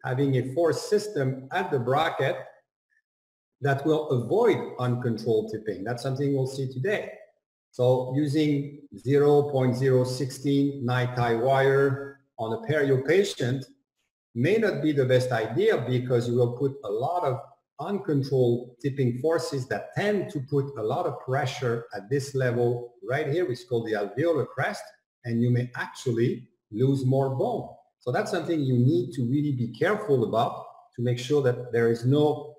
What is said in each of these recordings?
having a force system at the bracket that will avoid uncontrolled tipping. That's something we'll see today. So using 0.016 night tie wire on a perio patient may not be the best idea because you will put a lot of uncontrolled tipping forces that tend to put a lot of pressure at this level right here, which is called the alveolar crest, and you may actually lose more bone. So that's something you need to really be careful about to make sure that there is no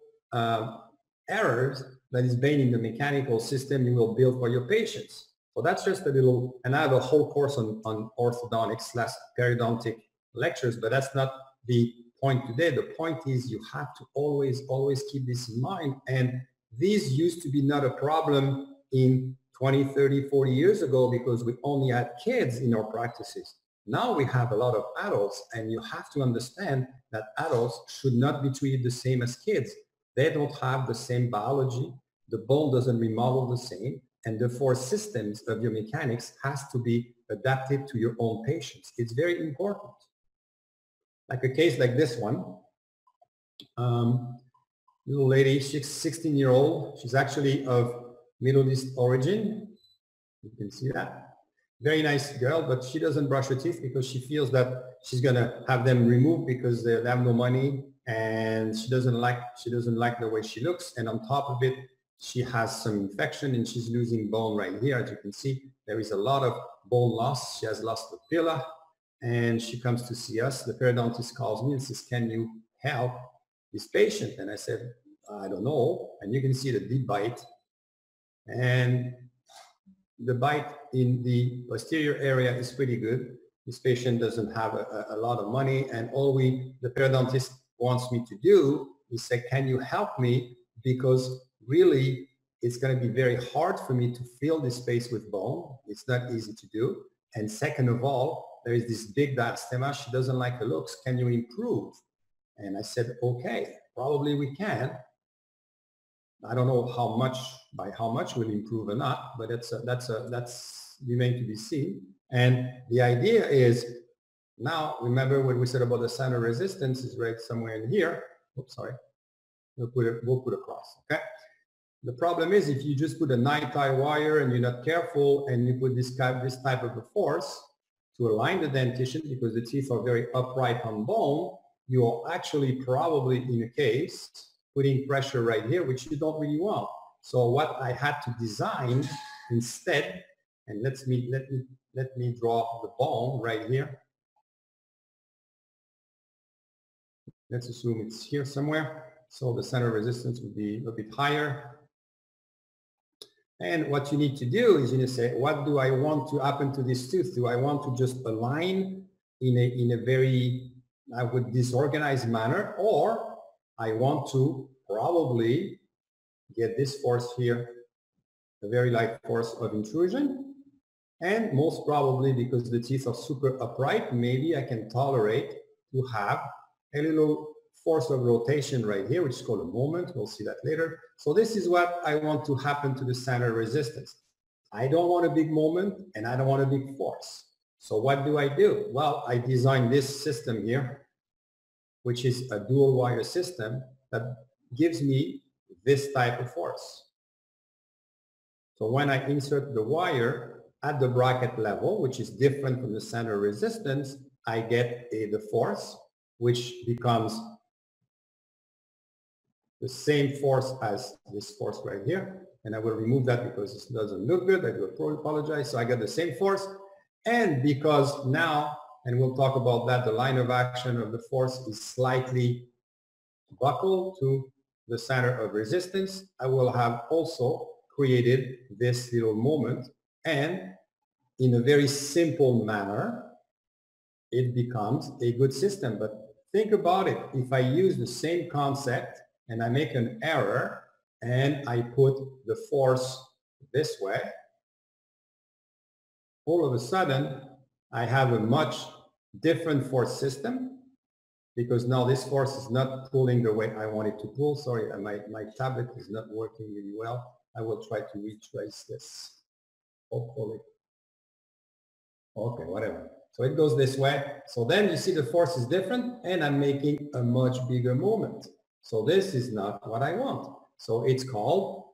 errors that is made in the mechanical system you will build for your patients. So that's just a little, and I have a whole course on orthodontics / periodontic lectures, but that's not the point today. The point is you have to always keep this in mind. And this used to be not a problem in 20, 30, 40 years ago because we only had kids in our practices. Now we have a lot of adults, and you have to understand that adults should not be treated the same as kids. They don't have the same biology. The bone doesn't remodel the same. And the force systems of your mechanics has to be adapted to your own patients. It's very important. Like a case like this one, little lady, she's 16-year-old. She's actually of Middle East origin. You can see that. Very nice girl, but she doesn't brush her teeth because she feels that she's gonna have them removed because they have no money, and she doesn't like the way she looks. And on top of it, she has some infection and she's losing bone right here. As you can see, there is a lot of bone loss. She has lost the pillar. And she comes to see us. The periodontist calls me and says, "Can you help this patient?" And I said, "I don't know." And you can see the deep bite. And the bite in the posterior area is pretty good. This patient doesn't have a lot of money. And all the periodontist wants me to do is say, "Can you help me? Because really, it's going to be very hard for me to fill this space with bone. It's not easy to do. And second of all, there is this big diastema. She doesn't like the looks. Can you improve?" And I said, "Okay, probably we can." I don't know by how much we'll improve or not, but that's remain to be seen. And the idea is, now remember what we said about the center resistance is right somewhere in here. Oops, sorry. We'll put a cross, okay? The problem is if you just put a night tie wire and you're not careful and you put this type of a force to align the dentition because the teeth are very upright on bone, you are actually probably in a case putting pressure right here, which you don't really want. So what I had to design instead, and let me draw the bone right here. Let's assume it's here somewhere. So the center resistance would be a bit higher. And what you need to do is you need to say, what do I want to happen to this tooth? Do I want to just align in a very, I would disorganized manner, or I want to probably get this force here, a very light force of intrusion. And most probably because the teeth are super upright, maybe I can tolerate to have a little force of rotation right here, which is called a moment. We'll see that later. So this is what I want to happen to the center resistance. I don't want a big moment and I don't want a big force. So what do? Well, I designed this system here, which is a dual wire system that gives me this type of force. So when I insert the wire at the bracket level, which is different from the center resistance, I get the force, which becomes the same force as this force right here. And I will remove that because it doesn't look good. I do apologize. So I get the same force. And because now, and we'll talk about that, the line of action of the force is slightly buckled to the center of resistance, I will have also created this little moment. And in a very simple manner, it becomes a good system. But think about it. If I use the same concept and I make an error and I put the force this way, all of a sudden I have a much different force system because now this force is not pulling the way I want it to pull. Sorry, my tablet is not working really well. I will try to retrace this. Hopefully. Okay, whatever. So it goes this way. So then you see the force is different and I'm making a much bigger movement. So this is not what I want. So it's called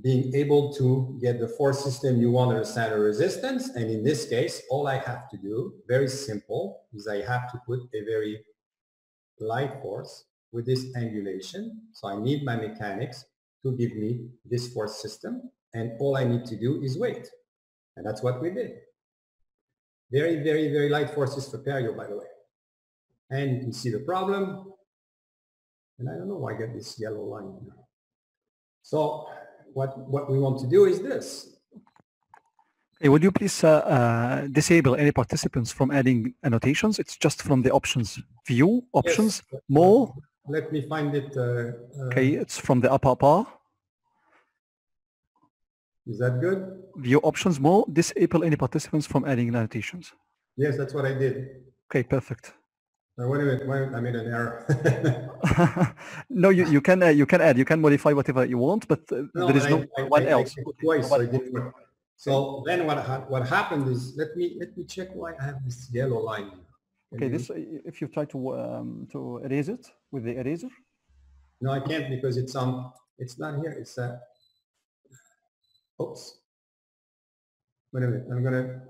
being able to get the force system you want at a center resistance. And in this case, all I have to do, very simple, is I have to put a very light force with this angulation. So I need my mechanics to give me this force system. And all I need to do is wait. And that's what we did. Very, very, very light forces for perio, by the way. And you can see the problem. And I don't know why I get this yellow line here. So what we want to do is this. Okay, would you please disable any participants from adding annotations? It's just from the options. View, options, yes. more. Let me find it. Okay, it's from the upper bar. Is that good? View options, more. Disable any participants from adding annotations. Yes, that's what I did. Okay, perfect. Wait a minute, I made an error. No, you can add, you can modify whatever you want, but no, there is no one else. Twice, so it didn't work. So then what happened is, let me check why I have this yellow line here. Okay, this if you try to erase it with the eraser. No, I can't because it's not here. It's oops. Wait a minute. I'm gonna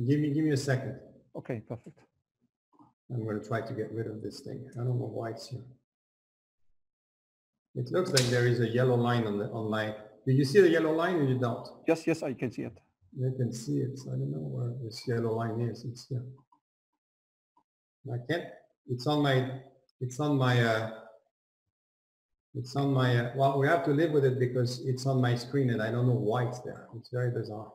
give me a second. Okay, perfect. I'm going to try to get rid of this thing. I don't know why it's here. It looks like there is a yellow line on my. Do you see the yellow line or you don't? Yes, I can see it. You can see it. So I don't know where this yellow line is. It's here. I can't. It's on my. Well, we have to live with it because it's on my screen and I don't know why it's there. It's very bizarre.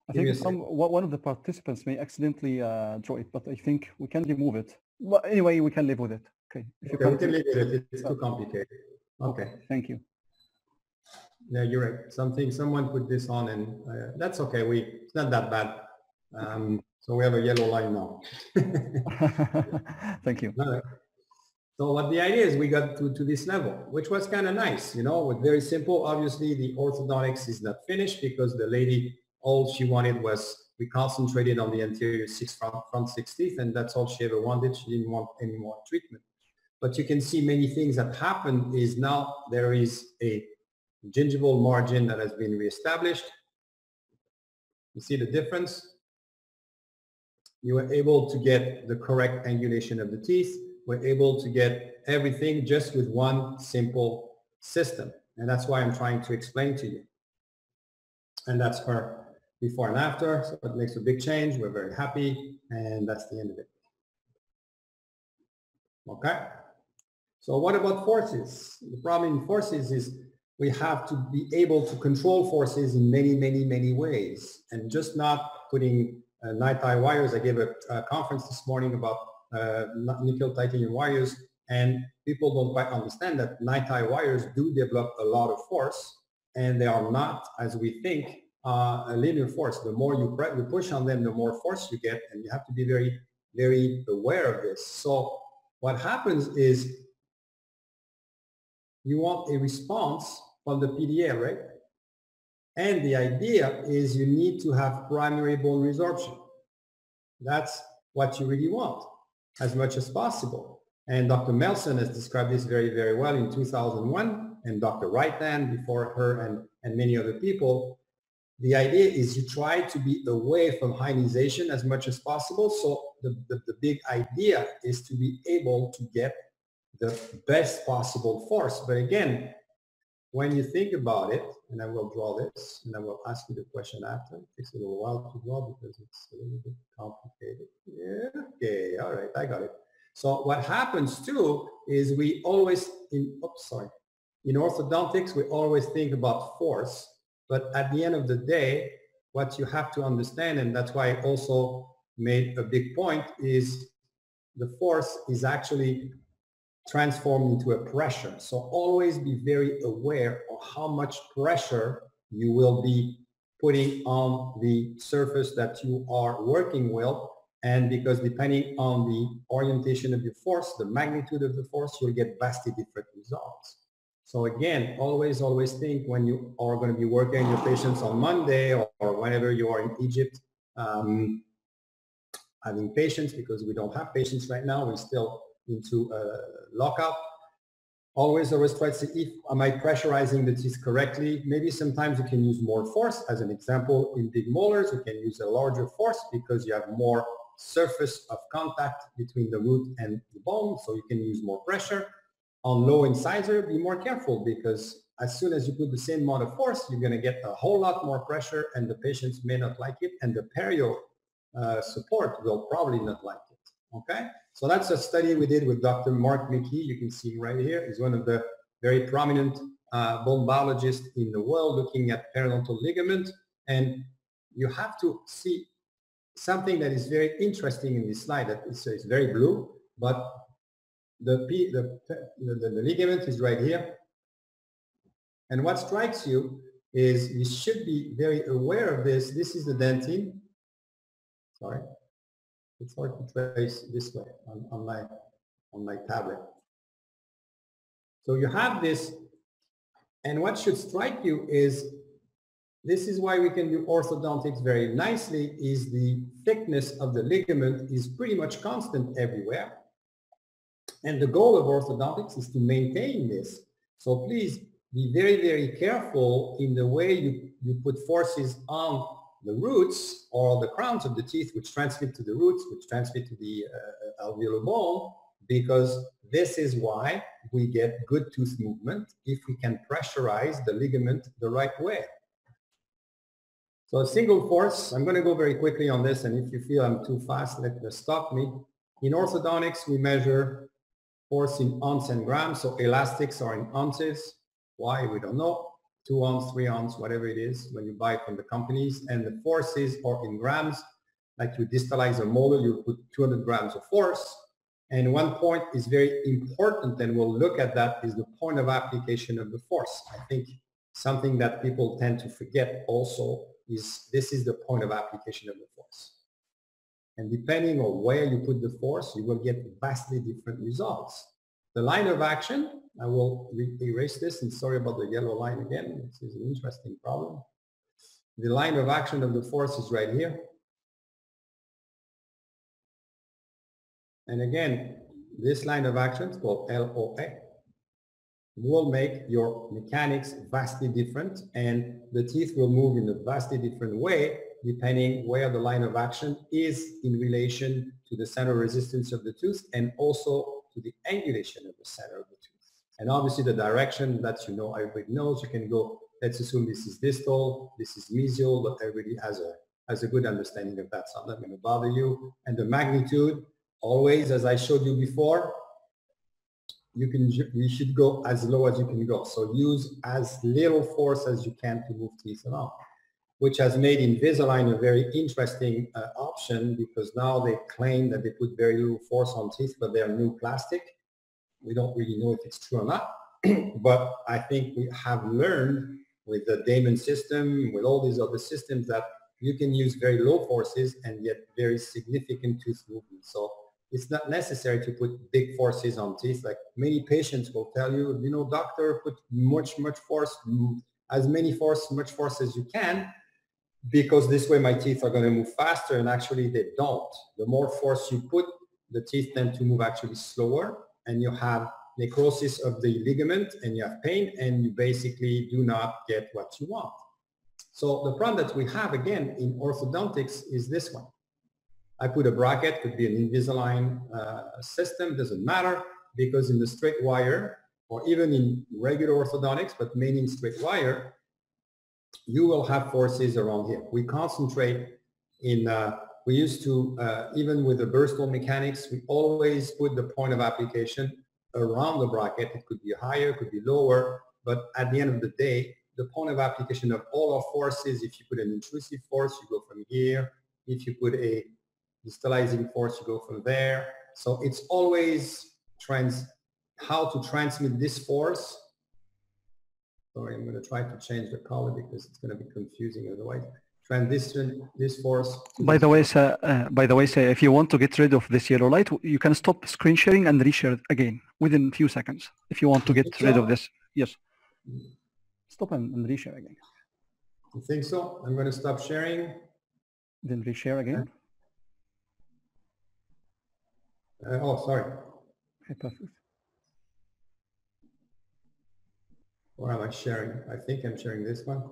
I think one of the participants may accidentally draw it, but I think we can remove it. But anyway, we can live with it. Okay. Okay, we can live with it. It's too complicated. Okay. Thank you. Yeah, you're right. Someone put this on, and that's okay. It's not that bad. So we have a yellow line now. Thank you. So what the idea is, we got to this level, which was kind of nice, with very simple. Obviously, the orthodontics is not finished because the lady, all she wanted was, we concentrated on the anterior front 6 teeth, and that's all she ever wanted. She didn't want any more treatment. But you can see many things that happen is now there is a gingival margin that has been reestablished. You see the difference? You were able to get the correct angulation of the teeth. We're able to get everything just with one simple system. And that's why I'm trying to explain to you. And that's her before and after. So it makes a big change. We're very happy. And that's the end of it. Okay. So what about forces? The problem in forces is we have to be able to control forces in many, many, many ways. And just not putting night eye wires. I gave a conference this morning about nickel titanium wires, and people don't quite understand that night eye wires do develop a lot of force, and they are not, as we think, a linear force. The more you push on them, the more force you get, and you have to be very, very aware of this. So what happens is you want a response from the PDA, right? And the idea is you need to have primary bone resorption. That's what you really want, as much as possible. And Dr. Melson has described this very, very well in 2001, and Dr. Wrightan before her, and many other people. The idea is you try to be away from hyoidization as much as possible. So the big idea is to be able to get the best possible force. But again, when you think about it, and I will draw this, and I will ask you the question after. It takes a little while to draw because it's a little bit complicated. Yeah, okay, all right, I got it. So what happens too is we always, in orthodontics, we always think about force, but at the end of the day, what you have to understand, and that's why I also made a big point, is the force is actually transformed into a pressure. So always be very aware of how much pressure you will be putting on the surface that you are working with. And because depending on the orientation of your force, the magnitude of the force, you'll get vastly different results. So again, always think when you are going to be working on your patients on Monday or whenever you are in Egypt having patience, because we don't have patience right now. We're still into lockout. Always try to see, am I pressurizing the teeth correctly? Maybe sometimes you can use more force. As an example, in big molars, you can use a larger force because you have more surface of contact between the root and the bone, so you can use more pressure. On low incisor, be more careful, because as soon as you put the same amount of force, you're going to get a whole lot more pressure, and the patients may not like it, and the perio support will probably not like it. Okay, so that's a study we did with Dr. Mark Mickey. You can see him right here. He's one of the very prominent bone biologists in the world looking at periodontal ligament. And you have to see something that is very interesting in this slide. That it's very blue, but the ligament is right here. And what strikes you is you should be very aware of this. This is the dentine. Sorry. It's hard to trace this way on my tablet. So you have this, and what should strike you is, this is why we can do orthodontics very nicely, is the thickness of the ligament is pretty much constant everywhere. And the goal of orthodontics is to maintain this. So please be very, very careful in the way you put forces on the roots or the crowns of the teeth, which transmit to the roots, which transmit to the alveolar bone, because this is why we get good tooth movement if we can pressurize the ligament the right way. So a single force, I'm going to go very quickly on this, and if you feel I'm too fast, stop me. In orthodontics, we measure force in ounce and grams, so elastics are in ounces. Why? We don't know. 2 ounce, 3 ounce, whatever it is when you buy it from the companies, and the forces are in grams. Like you distalize a molar, you put 200 grams of force. And one point is very important, and we'll look at that, is the point of application of the force. I think something that people tend to forget also is this is the point of application of the force. And depending on where you put the force, you will get vastly different results. The line of action, I will erase this, and sorry about the yellow line again. This is an interesting problem. The line of action of the force is right here. And again, this line of action is called LOA. Will make your mechanics vastly different, and the teeth will move in a vastly different way depending where the line of action is in relation to the center of resistance of the tooth and also to the angulation of the center of the tooth. And obviously the direction that everybody knows, you can go, let's assume this is distal, this is mesial, but everybody has a good understanding of that, so I'm not going to bother you. And the magnitude, always, as I showed you before, you should go as low as you can go. So use as little force as you can to move teeth around, which has made Invisalign a very interesting option, because now they claim that they put very little force on teeth, but they're new plastic. We don't really know if it's true or not, but I think we have learned with the Damon system, with all these other systems, that you can use very low forces and yet very significant tooth movement. So it's not necessary to put big forces on teeth. Like many patients will tell you, doctor, put much force, much force as you can, because this way my teeth are going to move faster, and actually they don't. The more force you put, the teeth tend to move actually slower, and you have necrosis of the ligament, and you have pain, and you basically do not get what you want. So the problem that we have, again, in orthodontics is this one. I put a bracket, could be an Invisalign system, doesn't matter, because in the straight wire, or even in regular orthodontics, but mainly in straight wire, you will have forces around here. We concentrate in, we used to, even with the burstal mechanics, we always put the point of application around the bracket. It could be higher, it could be lower, but at the end of the day, the point of application of all our forces, if you put an intrusive force, you go from here. If you put a distalizing force, you go from there. So it's always how to transmit this force. Sorry, I'm going to try to change the color because it's going to be confusing otherwise. Transition this force. By the way, sir, if you want to get rid of this yellow light, you can stop screen sharing and reshare it again within a few seconds. If you want to get rid of this, yes. Stop and reshare again. You think so? I'm going to stop sharing. Then reshare again. Oh, sorry. Okay, perfect. Or am I sharing? I think I'm sharing this one.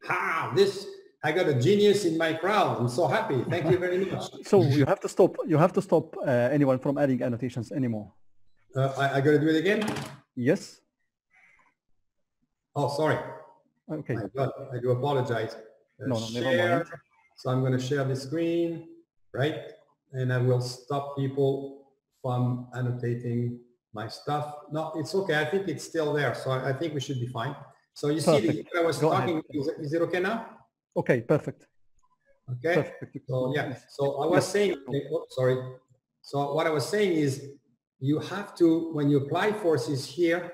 Ha! This, I got a genius in my crowd. I'm so happy. Thank you very much. So you have to stop. You have to stop anyone from adding annotations anymore. I got to do it again? Yes. Oh, sorry. Okay. My God, I do apologize. No, never mind. So I'm going to share the screen, right? And I will stop people from annotating my stuff. No, it's okay. I think it's still there. So I think we should be fine. So you see, I was talking, is it okay now? Okay, perfect. Okay. Perfect. So yeah, so I was saying, oh, sorry. So what I was saying is you have to, when you apply forces here,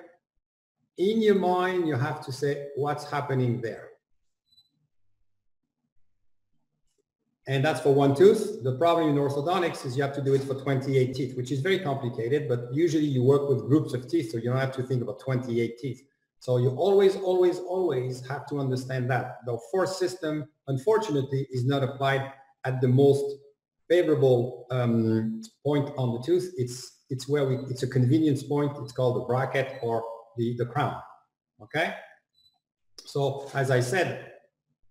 in your mind, you have to say what's happening there. And that's for one tooth. The problem in orthodontics is you have to do it for 28 teeth, which is very complicated, but usually you work with groups of teeth, so you don't have to think about 28 teeth. So you always, always, always have to understand that. The force system, unfortunately, is not applied at the most favorable point on the tooth. It's where it's a convenience point. It's called the bracket or the crown, okay? So as I said,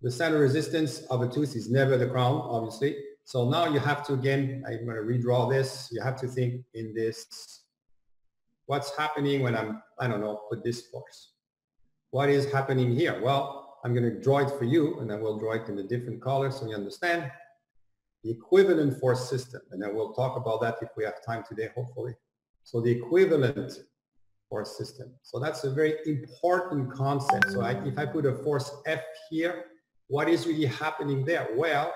the center resistance of a tooth is never the crown, obviously. So now you have to, again, I'm going to redraw this. You have to think in this, what's happening when I don't know, put this force. What is happening here? Well, I'm going to draw it for you, and I will draw it in a different color so you understand. The equivalent force system, and I will talk about that if we have time today, hopefully. So the equivalent force system. So that's a very important concept. So if I put a force F here, what is really happening there? Well,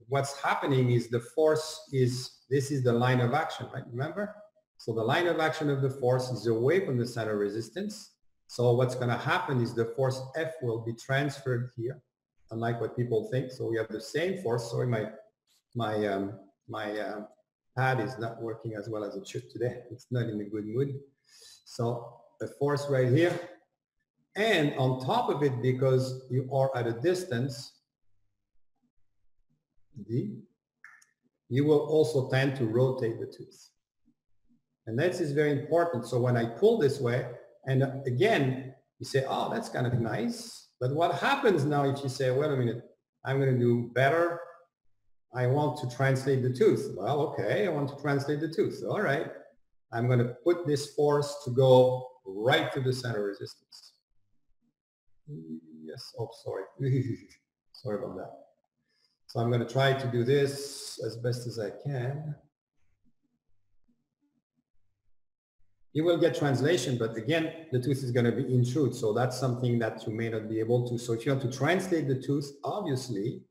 what's happening is the force is, this is the line of action, right? Remember? So the line of action of the force is away from the center resistance. So what's going to happen is the force F will be transferred here, unlike what people think. So we have the same force. Sorry, my pad is not working as well as it should today. It's not in a good mood. So the force right here. And on top of it, because you are at a distance, D, you will also tend to rotate the tooth. And this is very important. So when I pull this way, and again, you say, oh, that's kind of nice. But what happens now if you say, wait a minute, I'm going to do better. I want to translate the tooth. Well, okay, I want to translate the tooth. All right. I'm going to put this force to go right to the center resistance. Yes. Oh, sorry. Sorry about that. So I'm going to try to do this as best as I can. You will get translation, but again, the tooth is going to be intrude. So that's something that you may not be able to. So if you want to translate the tooth, obviously,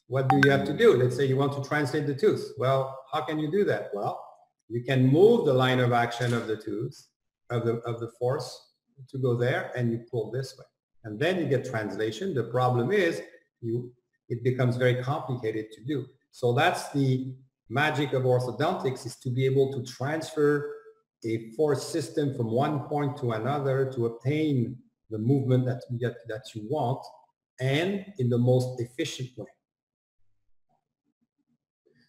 what do you have to do? Let's say you want to translate the tooth. Well, how can you do that? Well, you can move the line of action of the tooth, of the force to go there, and you pull this way. And then you get translation. The problem is it becomes very complicated to do. So that's the magic of orthodontics, is to be able to transfer a force system from one point to another to obtain the movement that you want, and in the most efficient way.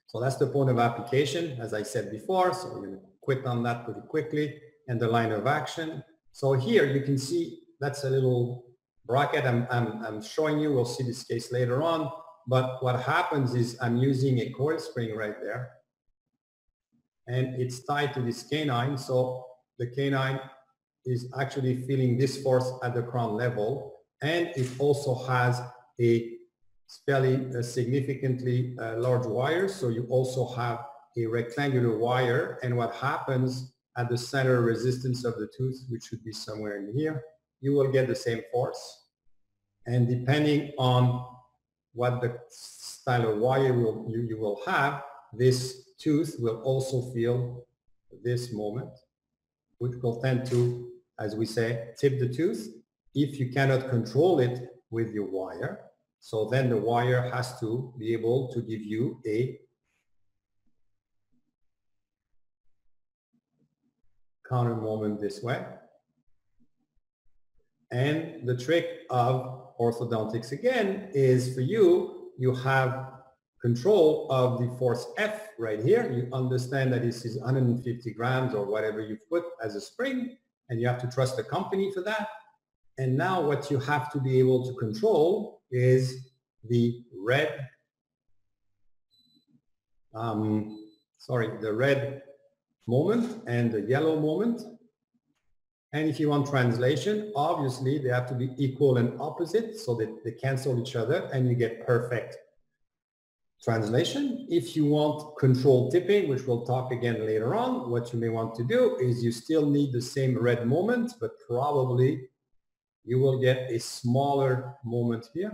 So that's the point of application, as I said before. So we're going to quit on that pretty quickly. And the line of action. So here you can see that's a little bracket I'm showing you. We'll see this case later on. But what happens is I'm using a coil spring right there. And it's tied to this canine. So the canine is actually feeling this force at the crown level. And it also has a fairly significantly large wire. So you also have a rectangular wire. And what happens at the center resistance of the tooth, which should be somewhere in here, you will get the same force. And depending on what the style of wire you will have, this tooth will also feel this moment, which will tend to, as we say, tip the tooth if you cannot control it with your wire. So then the wire has to be able to give you a counter moment this way. And the trick of orthodontics again is, for you, you have control of the force F right here. You understand that this is 150 grams or whatever you've put as a spring, and you have to trust the company for that. And now what you have to be able to control is the red, the red moment and the yellow moment. And if you want translation, obviously they have to be equal and opposite so that they cancel each other and you get perfect translation. If you want controlled tipping, which we'll talk again later on, what you may want to do is you still need the same red moment, but probably you will get a smaller moment here.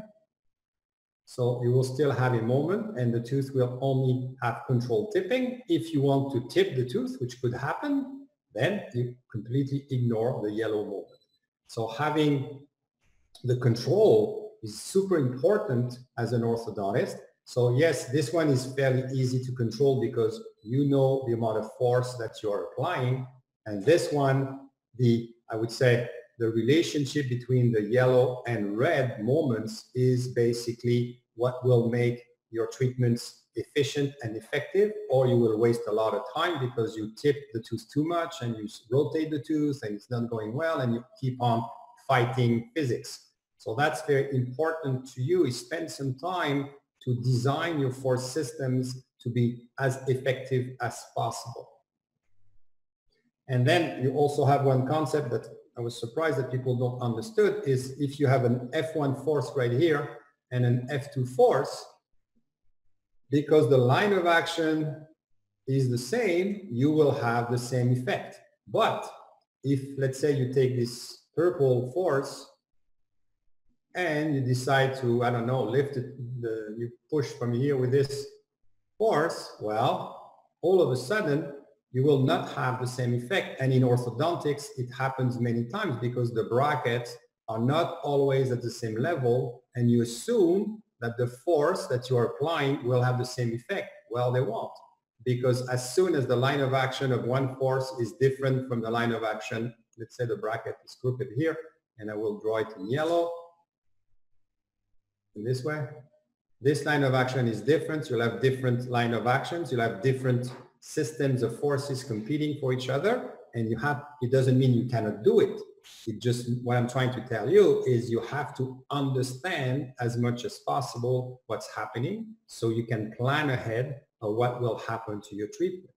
So you will still have a moment and the tooth will only have controlled tipping. If you want to tip the tooth, which could happen, then you completely ignore the yellow moment. So having the control is super important as an orthodontist. So yes, this one is fairly easy to control because you know the amount of force that you are applying. And this one, I would say, the relationship between the yellow and red moments is basically what will make your treatments efficient and effective, or you will waste a lot of time because you tip the tooth too much and you rotate the tooth and it's not going well and you keep on fighting physics. So that's very important to you, is spend some time to design your force systems to be as effective as possible. And then you also have one concept that I was surprised that people don't understood is if you have an F1 force right here and an F2 force, because the line of action is the same, you will have the same effect. But if, let's say, you take this purple force and you decide to, I don't know, lift it, you push from here with this force, well, all of a sudden, you will not have the same effect. And in orthodontics, it happens many times because the brackets are not always at the same level and you assume that the force that you are applying will have the same effect. Well, they won't, because as soon as the line of action of one force is different from the line of action, let's say the bracket is crooked here, and I will draw it in yellow in this way. This line of action is different. You'll have different line of actions. You'll have different systems of forces competing for each other, and it doesn't mean you cannot do it. It just, what I'm trying to tell you is you have to understand as much as possible what's happening so you can plan ahead of what will happen to your treatment.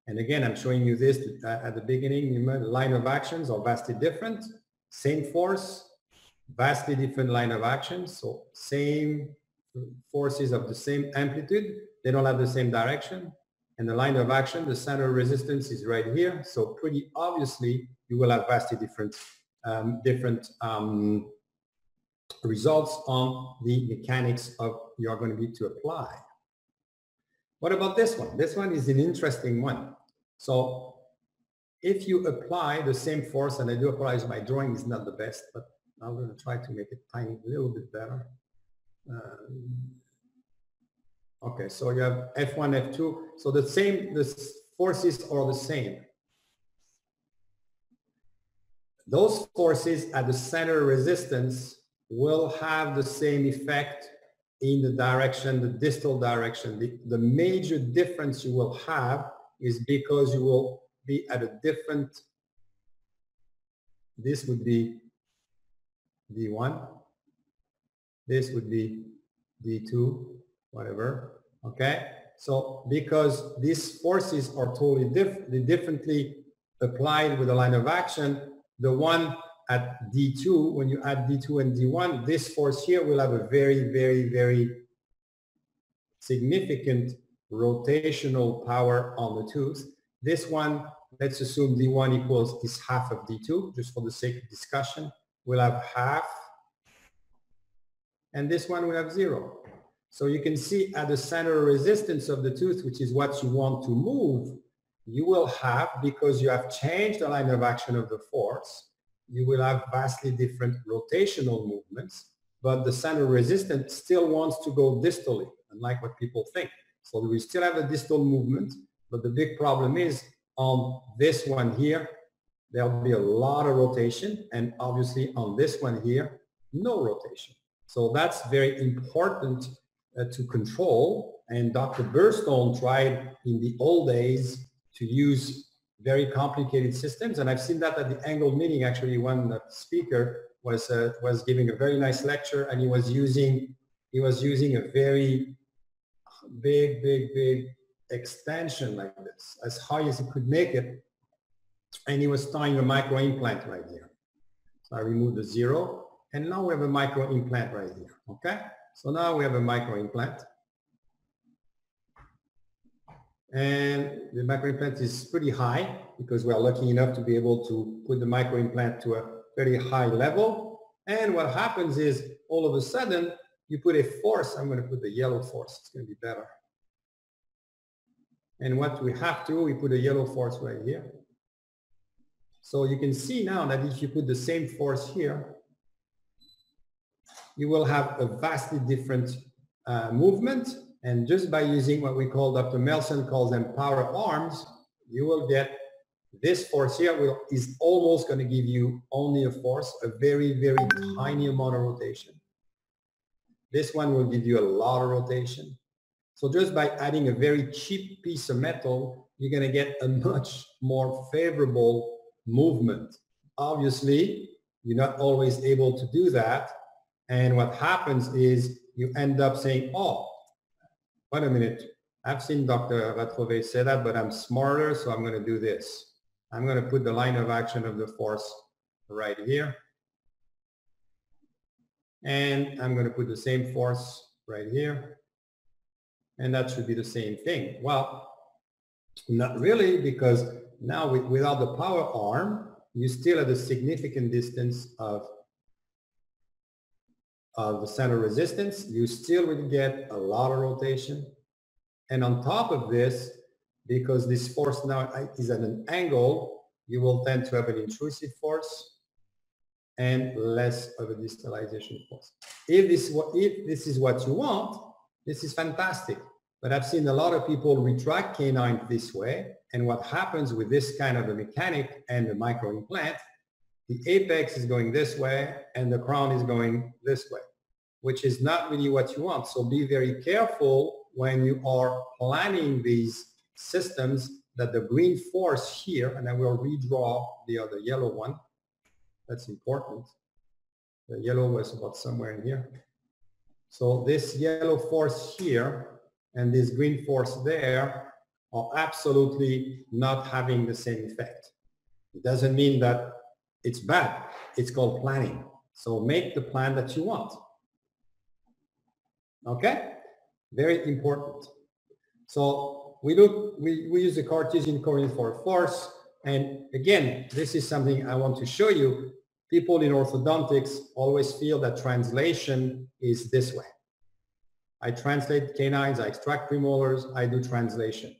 And again, I'm showing you this at the beginning. The line of actions are vastly different. Same force, vastly different line of action. So same forces of the same amplitude. They don't have the same direction. And the line of action, the center of resistance is right here. So pretty obviously, you will have vastly different results on the mechanics of you're going to need to apply. What about this one? This one is an interesting one. So if you apply the same force, and I do apologize, my drawing is not the best, but I'm going to try to make it tiny, a little bit better. Okay, so you have F1, F2. So the forces are the same. Those forces at the center of resistance will have the same effect in the direction, the distal direction. The major difference you will have is because you will be at a different, this would be D1, this would be D2, whatever, okay? So because these forces are totally differently applied with a line of action, the one at D2, when you add D2 and D1, this force here will have a very, very, very significant rotational power on the tooth. This one, let's assume D1 equals is half of D2, just for the sake of discussion. We'll have half, and this one will have 0. So you can see at the center of resistance of the tooth, which is what you want to move, you will have, because you have changed the line of action of the force, you will have vastly different rotational movements, but the center of resistance still wants to go distally, unlike what people think. So we still have a distal movement, but the big problem is on this one here, there'll be a lot of rotation, and obviously on this one here, no rotation. So that's very important to control, and Dr. Burstone tried in the old days to use very complicated systems, and I've seen that at the angled meeting. Actually, one speaker was giving a very nice lecture, and he was using a very big extension like this, as high as he could make it, and he was tying a micro implant right here. So I removed the 0, and now we have a micro implant right here. Okay, so now we have a micro implant. And the micro implant is pretty high because we are lucky enough to be able to put the micro implant to a very high level. And what happens is all of a sudden you put a force. I'm going to put the yellow force. It's going to be better. And what we have to, we put a yellow force right here. So you can see now that if you put the same force here, you will have a vastly different movement. And just by using what we call, Dr. Melson calls them power arms, you will get this force here is almost going to give you only a force, a very tiny amount of rotation. This one will give you a lot of rotation. So just by adding a very cheap piece of metal, you're going to get a much more favorable movement. Obviously, you're not always able to do that. And what happens is you end up saying, oh, wait a minute, I've seen Dr. Ratrové say that, but I'm smarter, so I'm going to do this. I'm going to put the line of action of the force right here. And I'm going to put the same force right here. And that should be the same thing. Well, not really, because now without the power arm, you still at a significant distance of the center resistance. You still will get a lot of rotation. And on top of this, because this force now is at an angle, you will tend to have an intrusive force and less of a distalization force. If this is what you want, this is fantastic. But I've seen a lot of people retract canines this way. And what happens with this kind of a mechanic and the micro implant, the apex is going this way and the crown is going this way, which is not really what you want. So be very careful when you are planning these systems that the green force here, and I will redraw the other yellow one. That's important. The yellow was about somewhere in here. So this yellow force here and this green force there are absolutely not having the same effect. It doesn't mean that it's bad. It's called planning. So make the plan that you want. Okay? Very important. So we use the Cartesian coordinate for force. And again, this is something I want to show you. People in orthodontics always feel that translation is this way. I translate canines, I extract premolars, I do translation.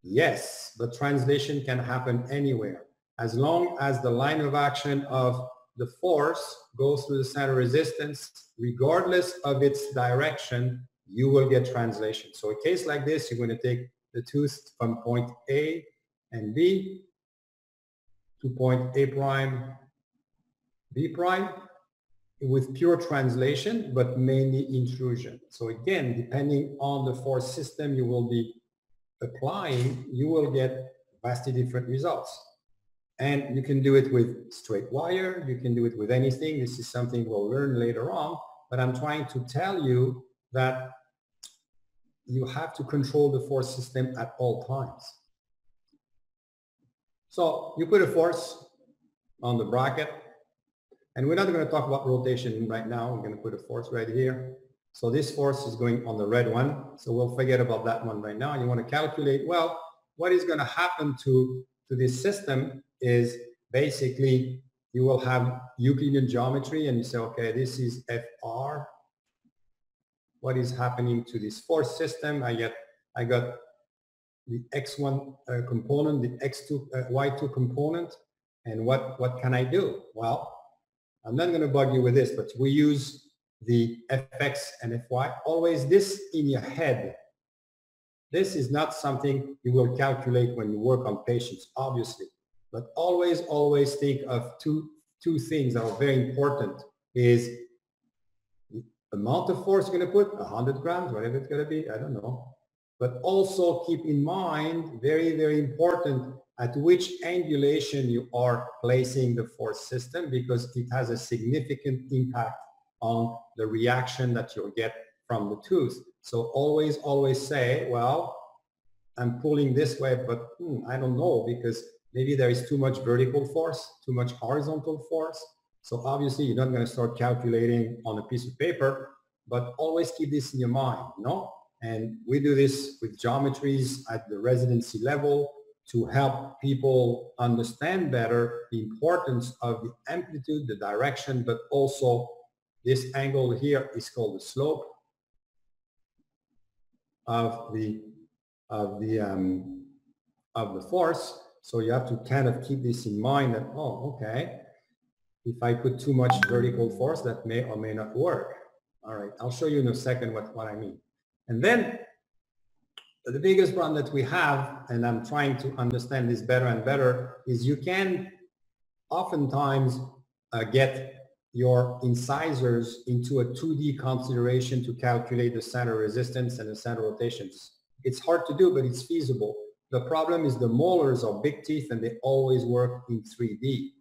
Yes, but translation can happen anywhere. As long as the line of action of the force goes through the center resistance, regardless of its direction, you will get translation. So a case like this, you're going to take the tooth from point A and B to point A prime, B prime, with pure translation, but mainly intrusion. So again, depending on the force system you will be applying, you will get vastly different results. And you can do it with straight wire, you can do it with anything. This is something we'll learn later on, but I'm trying to tell you that you have to control the force system at all times. So you put a force on the bracket, and we're not going to talk about rotation right now. We're going to put a force right here. So this force is going on the red one. So we'll forget about that one right now. And you want to calculate, well, what is going to happen to this system is basically you will have Euclidean geometry and you say, okay, this is FR. What is happening to this force system? I got the X1 component, the X2, Y2 component, and what can I do? Well, I'm not going to bug you with this, but we use the Fx and Fy. Always this in your head. This is not something you will calculate when you work on patients, obviously. But always think of two things that are very important is amount of force you're going to put, 100 grams, whatever it's going to be, I don't know. But also keep in mind, very, very important, at which angulation you are placing the force system, because it has a significant impact on the reaction that you'll get from the tooth. So always, always say, well, I'm pulling this way, but I don't know, because maybe there is too much vertical force, too much horizontal force. So obviously you're not going to start calculating on a piece of paper, but always keep this in your mind, no? And we do this with geometries at the residency level to help people understand better the importance of the amplitude, the direction, but also this angle here is called the slope of the force. So you have to kind of keep this in mind that, oh, okay, if I put too much vertical force, that may or may not work. All right, I'll show you in a second what I mean. And then the biggest problem that we have, and I'm trying to understand this better and better, is you can oftentimes get your incisors into a 2D consideration to calculate the center resistance and the center rotations. It's hard to do, but it's feasible. The problem is the molars are big teeth and they always work in 3D.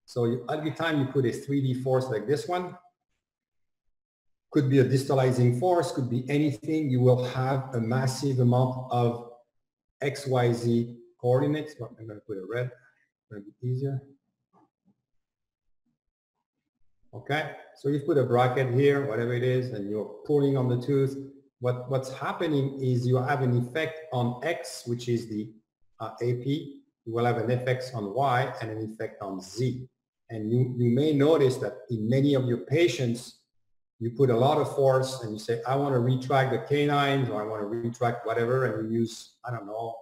So every time you put a 3D force like this one, could be a distalizing force, could be anything, you will have a massive amount of XYZ coordinates. Well, I'm going to put a red, a bit easier. Okay, so you put a bracket here, whatever it is, and you're pulling on the tooth. What's happening is you have an effect on X, which is the AP. You will have an effect on Y and an effect on Z. And you may notice that in many of your patients, you put a lot of force and you say, I want to retract the canines, or I want to retract whatever, and you use, I don't know,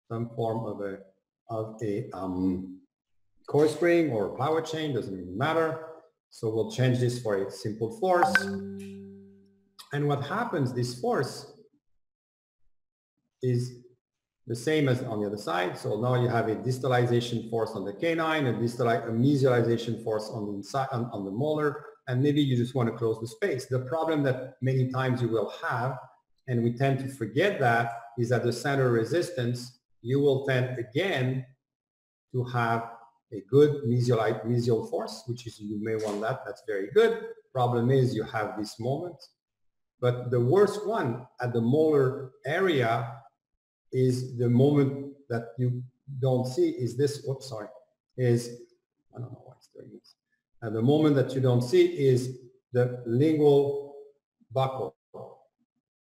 some form of a core spring or power chain, doesn't even matter. So we'll change this for a simple force. And what happens, this force is the same as on the other side. So now you have a distalization force on the canine, a mesialization force on the inside, on the molar, and maybe you just want to close the space. The problem that many times you will have, and we tend to forget that, is that the center resistance, you will tend again to have a good mesial force, which is, you may want that, that's very good. Problem is you have this moment. But the worst one at the molar area is the moment that you don't see is this, oops, sorry, is, I don't know why it's doing this. And the moment that you don't see is the lingual buccal.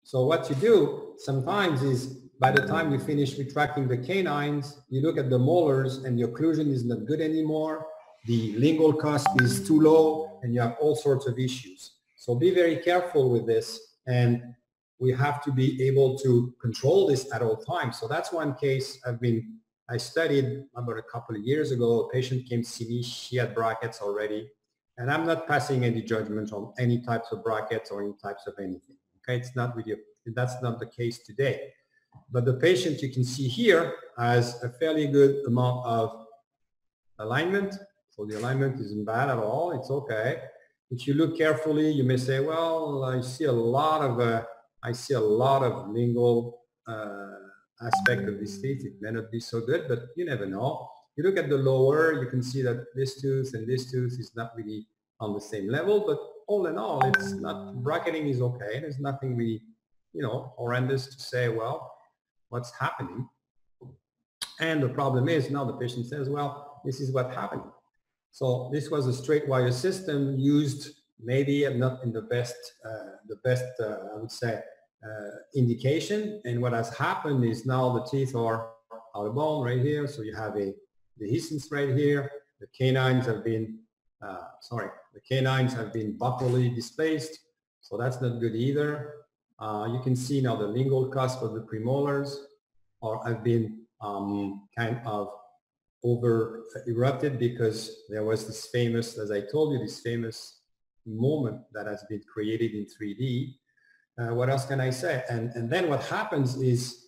So what you do sometimes is, by the time you finish retracting the canines, you look at the molars and the occlusion is not good anymore. The lingual cusp is too low and you have all sorts of issues. So be very careful with this, and we have to be able to control this at all times. So that's one case I studied about a couple of years ago. A patient came to see me, she had brackets already, and I'm not passing any judgment on any types of brackets or any types of anything. Okay, it's not really, that's not the case today. But the patient you can see here has a fairly good amount of alignment. So the alignment isn't bad at all, it's okay. If you look carefully, you may say, well, I see a lot of lingual aspect of this teeth. It may not be so good, but you never know. You look at the lower, you can see that this tooth and this tooth is not really on the same level, but all in all, it's not, bracketing is okay. There's nothing really, horrendous to say, well, what's happening? And the problem is now the patient says, well, this is what happened. So this was a straight wire system used maybe not in the best, I would say, indication. And what has happened is now the teeth are out of bone right here. So you have a dehiscence right here. The canines have been, buccally displaced. So that's not good either. You can see now the lingual cusp of the premolars have been kind of over erupted because there was this famous, as I told you, this famous moment that has been created in 3D. What else can I say? And then what happens is,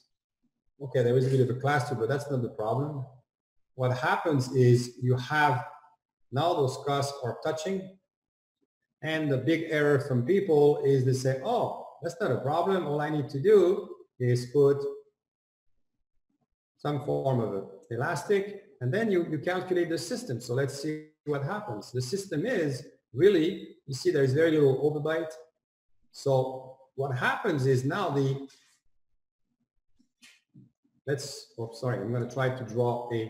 okay, there is a bit of a cluster, but that's not the problem. What happens is you have now those cusps are touching, And the big error from people is they say, oh, that's not a problem. All I need to do is put some form of elastic, and then you calculate the system. So let's see what happens. The system is really, you see there's very little overbite. So what happens is now I'm going to try to draw I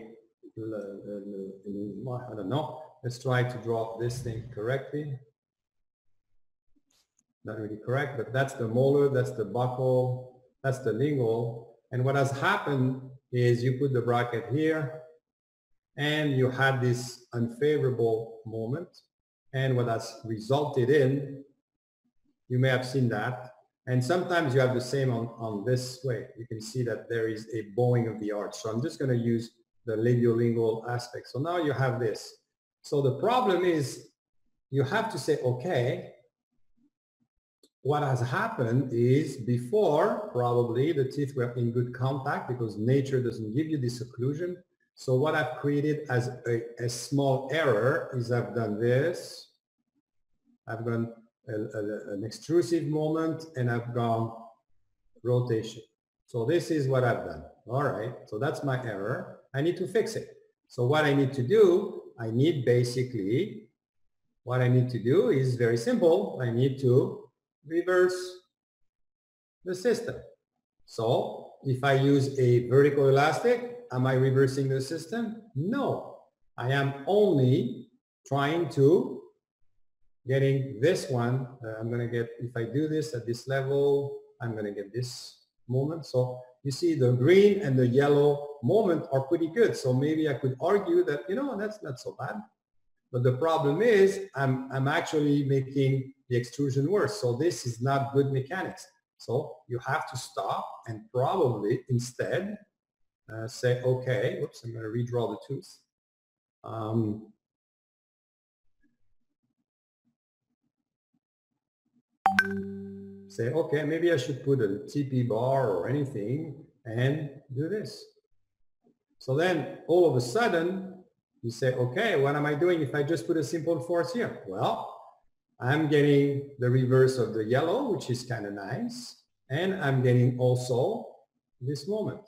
don't know. Let's try to draw this thing correctly. Not really correct, but that's the molar, that's the buccal, that's the lingual. And what has happened is you put the bracket here and you had this unfavorable moment. And what has resulted in, you may have seen that. And sometimes you have the same on this way. You can see that there is a bowing of the arch. So I'm just going to use the labiolingual aspect. So now you have this. So the problem is you have to say, okay, what has happened is before probably the teeth were in good contact because nature doesn't give you this occlusion. So what I've created as a small error is I've done this. I've done an extrusive moment and I've gone rotation. So this is what I've done. All right, so that's my error. I need to fix it. So what I need to do, what I need to do is very simple. I need to reverse the system. So if I use a vertical elastic, am I reversing the system? No, I am only trying to getting this one. I'm going to get, if I do this at this level, I'm going to get this moment. So you see the green and the yellow moment are pretty good. So maybe I could argue that, you know, that's not so bad. But the problem is I'm actually making the extrusion worse. So this is not good mechanics. So you have to stop and probably instead say, okay, whoops, I'm going to redraw the tooth. Say, okay, maybe I should put a TP bar or anything and do this. So then all of a sudden you say, okay, what am I doing if I just put a simple force here? Well, I'm getting the reverse of the yellow, which is kind of nice. And I'm getting also this moment,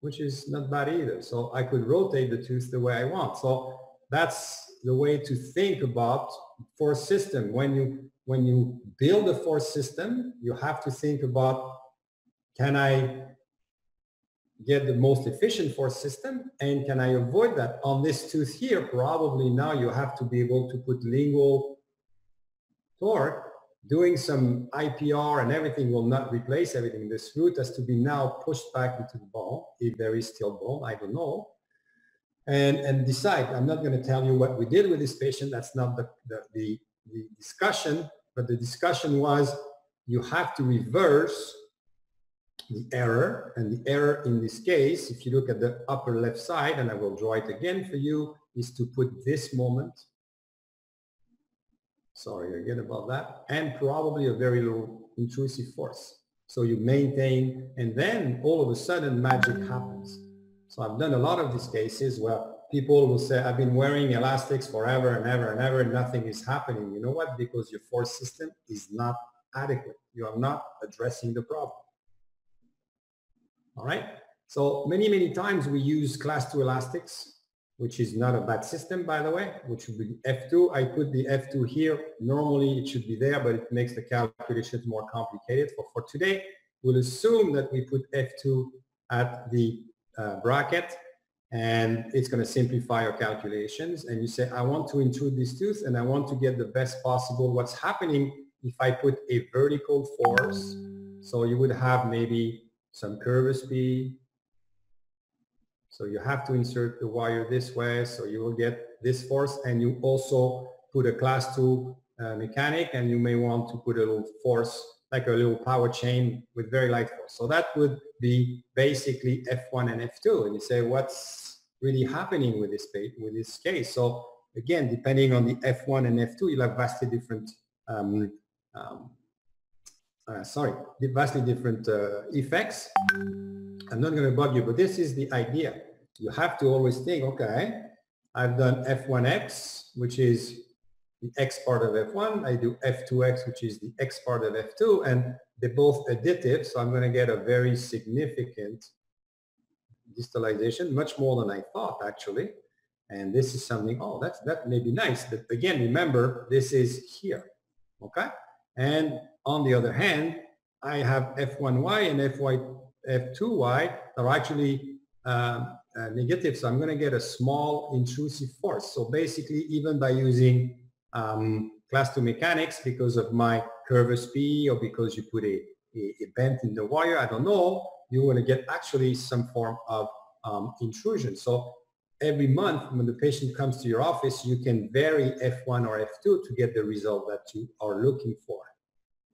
which is not bad either. So I could rotate the tooth the way I want. So that's the way to think about force system. When you build a force system, you have to think about, can I get the most efficient force system, and can I avoid that? On this tooth here, probably now you have to be able to put lingual torque. Doing some IPR and everything will not replace everything. This root has to be now pushed back into the bone, if there is still bone, I don't know. And decide. I'm not going to tell you what we did with this patient. That's not the discussion, but the discussion was you have to reverse the error, and the error in this case, if you look at the upper left side, and I will draw it again for you, is to put this moment, sorry again about that, and probably a very low intrusive force. So you maintain, and then all of a sudden magic happens. So I've done a lot of these cases where people will say, I've been wearing elastics forever and ever and ever, and nothing is happening. You know what? Because your force system is not adequate. You are not addressing the problem. All right. So many times we use class 2 elastics, which is not a bad system, by the way, which would be F2. I put the F2 here. Normally it should be there, but it makes the calculations more complicated. For today, we'll assume that we put F2 at the bracket, and it's going to simplify your calculations. And you say, I want to intrude this tooth and I want to get the best possible. What's happening if I put a vertical force? So you would have maybe some curve speed. So you have to insert the wire this way, so you will get this force, and you also put a class 2 mechanic, and you may want to put a little force, like a little power chain with very light force. So that would be basically F1 and F2. And you say, what's really happening with this case? So again, depending on the F1 and F2, you'll have vastly different effects. I'm not going to bug you, but this is the idea. You have to always think, okay, I've done F1X, which is the x part of F1, I do F2x, which is the x part of F2, and they're both additive, so I'm going to get a very significant distalization, much more than I thought actually. And this is something, oh, that may be nice, but again, remember, this is here, okay? And on the other hand, I have F1y and F2y that are actually negative, so I'm going to get a small intrusive force. So basically, even by using class 2 mechanics, because of my curvus P or because you put a bend in the wire, I don't know, you're going to get actually some form of intrusion. So every month when the patient comes to your office, you can vary F1 or F2 to get the result that you are looking for.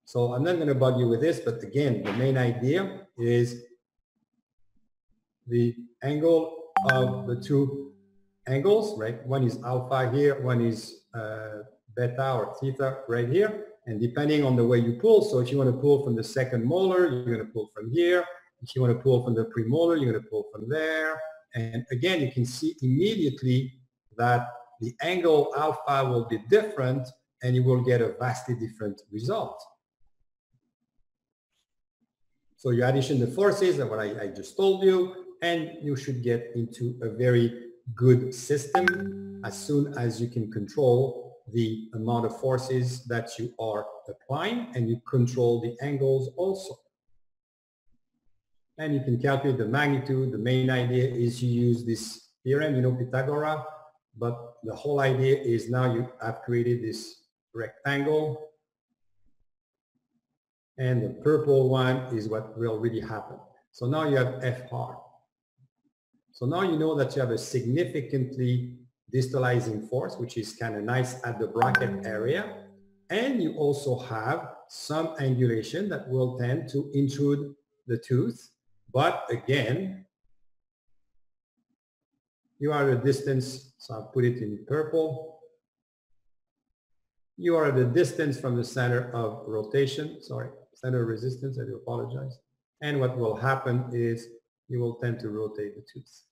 So I'm not going to bug you with this, but again, the main idea is the angle of the two angles, right? One is alpha here, one is beta or theta right here. And depending on the way you pull, so if you want to pull from the second molar, you're going to pull from here. If you want to pull from the premolar, you're going to pull from there. And again, you can see immediately that the angle alpha will be different and you will get a vastly different result. So you addition the forces of what I just told you, and you should get into a very good system as soon as you can control the amount of forces that you are applying, and you control the angles also. And you can calculate the magnitude. The main idea is you use this theorem, you know, Pythagoras, but the whole idea is now you have created this rectangle, and the purple one is what will really happen. So now you have FR. So now you know that you have a significantly distalizing force, which is kind of nice at the bracket area. And you also have some angulation that will tend to intrude the tooth. But again, you are at a distance, so I'll put it in purple. You are at a distance from the center of rotation, center of resistance, I do apologize. And what will happen is you will tend to rotate the tooth.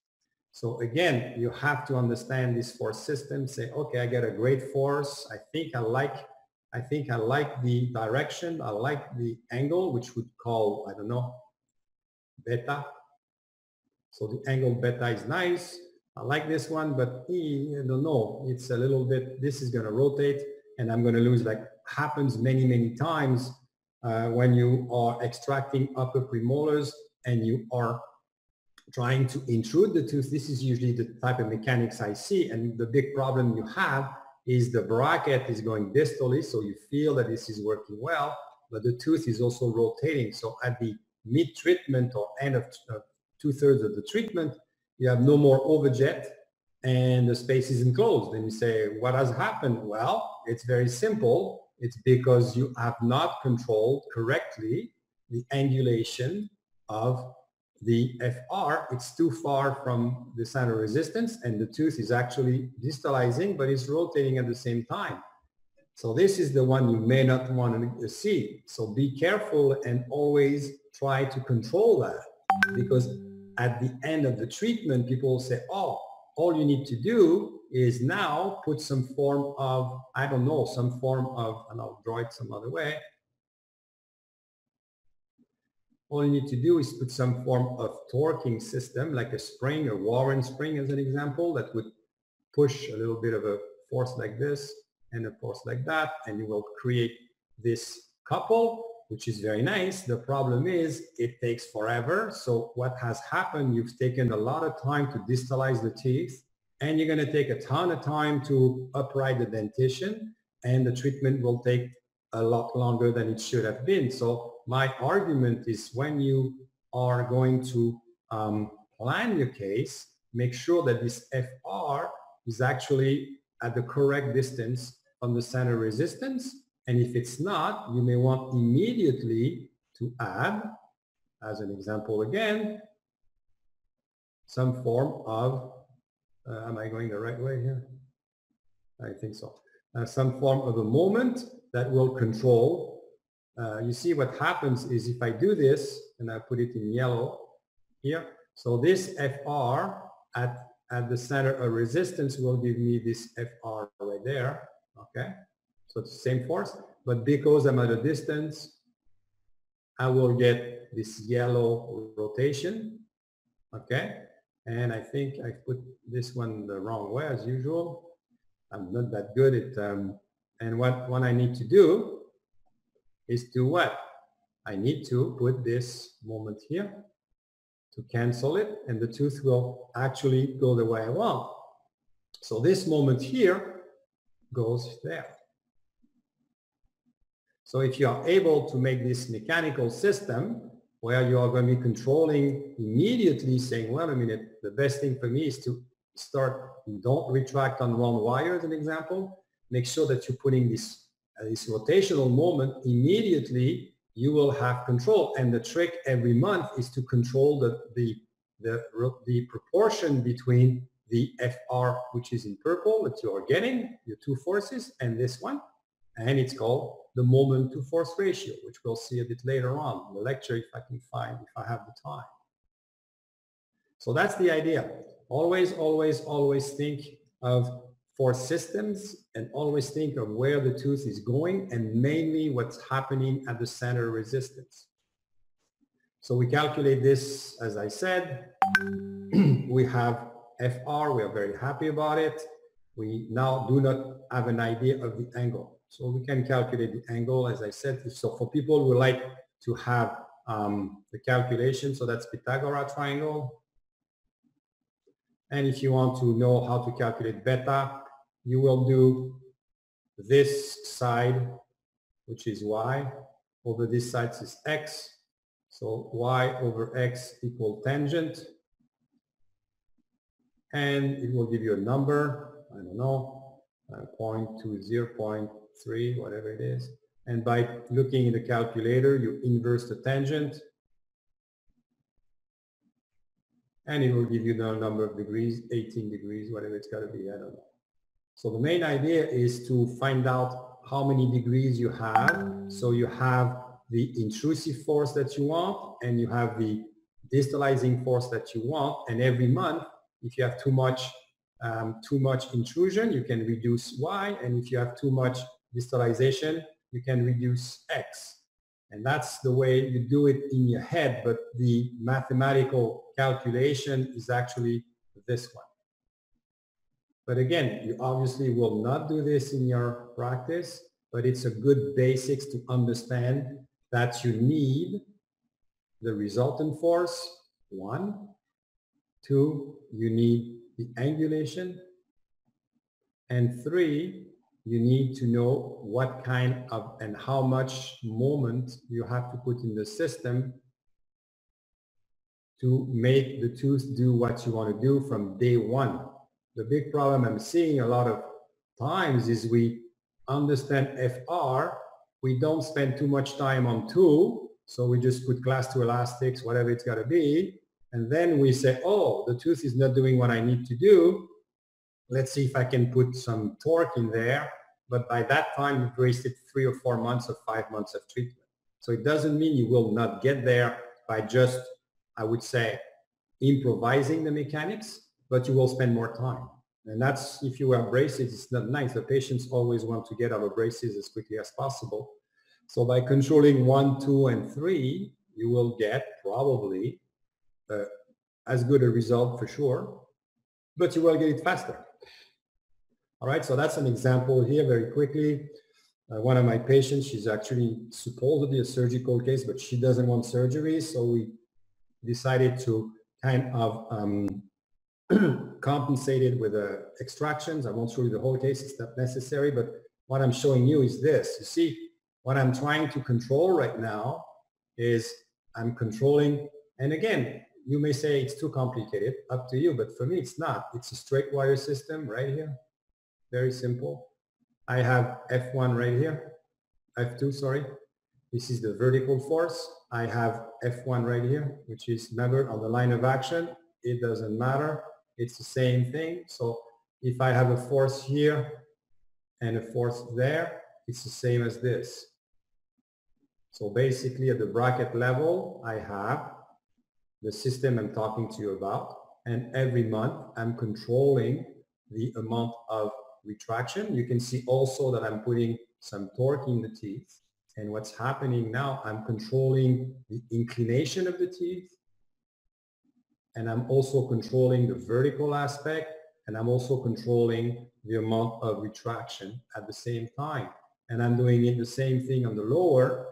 So again, you have to understand this force system, say, okay, I get a great force. I think I like the direction. I like the angle, which would call, I don't know, beta. So the angle beta is nice. I like this one, but I don't know. It's a little bit, this is going to rotate and I'm going to lose, like happens many, many times when you are extracting upper premolars and you are trying to intrude the tooth. This is usually the type of mechanics I see, and the big problem you have is the bracket is going distally, so you feel that this is working well, but the tooth is also rotating. So at the mid-treatment or end of two-thirds of the treatment, you have no more overjet and the space is enclosed. And you say, what has happened? Well, it's very simple. It's because you have not controlled correctly the angulation of the FR. It's too far from the center of resistance and the tooth is actually distalizing, but it's rotating at the same time. So this is the one you may not want to see. So be careful and always try to control that, because at the end of the treatment, people will say, oh, all you need to do is now put some form of, I don't know, some form of, and I'll draw it some other way. All you need to do is put some form of torquing system, like a spring, a Warren spring as an example, that would push a little bit of a force like this and a force like that, and you will create this couple, which is very nice. The problem is it takes forever. So what has happened, you've taken a lot of time to distalize the teeth, and you're going to take a ton of time to upright the dentition, and the treatment will take a lot longer than it should have been. So my argument is, when you are going to plan your case, make sure that this FR is actually at the correct distance from the center resistance. And if it's not, you may want immediately to add, as an example again, some form of, am I going the right way here? I think so. Some form of a moment that will control. You see what happens is, if I do this, and I put it in yellow here, so this FR at the center of resistance will give me this FR right there. okay? So it's the same force, but because I'm at a distance, I will get this yellow rotation, okay? And I think I put this one the wrong way as usual. I'm not that good at, and what I need to do is to what? I need to put this moment here to cancel it, and the tooth will actually go the way I want. So this moment here goes there. So if you are able to make this mechanical system where you are going to be controlling immediately, saying, well, a minute, the best thing for me is to start, don't retract on one wire as an example, make sure that you're putting this rotational moment immediately, you will have control. And the trick every month is to control the proportion between the FR, which is in purple, that you are getting, your two forces, and this one. And it's called the moment to force ratio, which we'll see a bit later on in the lecture if I can find, if I have the time. So that's the idea. Always, always, always think of force systems and always think of where the tooth is going and mainly what's happening at the center of resistance. So we calculate this, as I said, we have FR, we are very happy about it. We now do not have an idea of the angle. So we can calculate the angle, as I said. So for people who like to have the calculation, so that's Pythagoras triangle. And if you want to know how to calculate beta, you will do this side, which is y, over this side is x. So y over x equal tangent. And it will give you a number, I don't know, 0.20, 0.3, whatever it is. And by looking in the calculator, you inverse the tangent. And it will give you the number of degrees, 18 degrees, whatever it's got to be, I don't know. So the main idea is to find out how many degrees you have. So you have the intrusive force that you want, and you have the distalizing force that you want. And every month, if you have too much intrusion, you can reduce y. And if you have too much distalization, you can reduce x. And that's the way you do it in your head. But the mathematical calculation is actually this one. But again, you obviously will not do this in your practice, but it's a good basics to understand that you need the resultant force, 1. 2, you need the angulation. And 3, you need to know what kind of and how much moment you have to put in the system to make the tooth do what you want to do from day one. The big problem I'm seeing a lot of times is we understand FR, we don't spend too much time on tool, so we just put class 2 elastics, whatever it's got to be, and then we say, oh, the tooth is not doing what I need to do. Let's see if I can put some torque in there, but by that time you've wasted 3 or 4 months or 5 months of treatment. So it doesn't mean you will not get there by just, I would say, improvising the mechanics, but you will spend more time. And that's, if you wear braces, it's not nice. The patients always want to get out of braces as quickly as possible. So by controlling 1, 2, and 3, you will get probably as good a result for sure, but you will get it faster. All right, so that's an example here very quickly. One of my patients, she's actually supposedly a surgical case, but she doesn't want surgery. So we decided to kind of compensated with extractions. I won't show you the whole case, it's not necessary, but what I'm showing you is this. You see, what I'm trying to control right now is I'm controlling, and again, you may say it's too complicated, up to you, but for me it's not. It's a straight wire system right here, very simple. I have F1 right here, F2, sorry. This is the vertical force. I have F1 right here, which is, remember, on the line of action, it doesn't matter. It's the same thing. So if I have a force here and a force there, it's the same as this. So basically at the bracket level, I have the system I'm talking to you about. And every month I'm controlling the amount of retraction. You can see also that I'm putting some torque in the teeth. And what's happening now, I'm controlling the inclination of the teeth. And I'm also controlling the vertical aspect. And I'm also controlling the amount of retraction at the same time. And I'm doing it the same thing on the lower.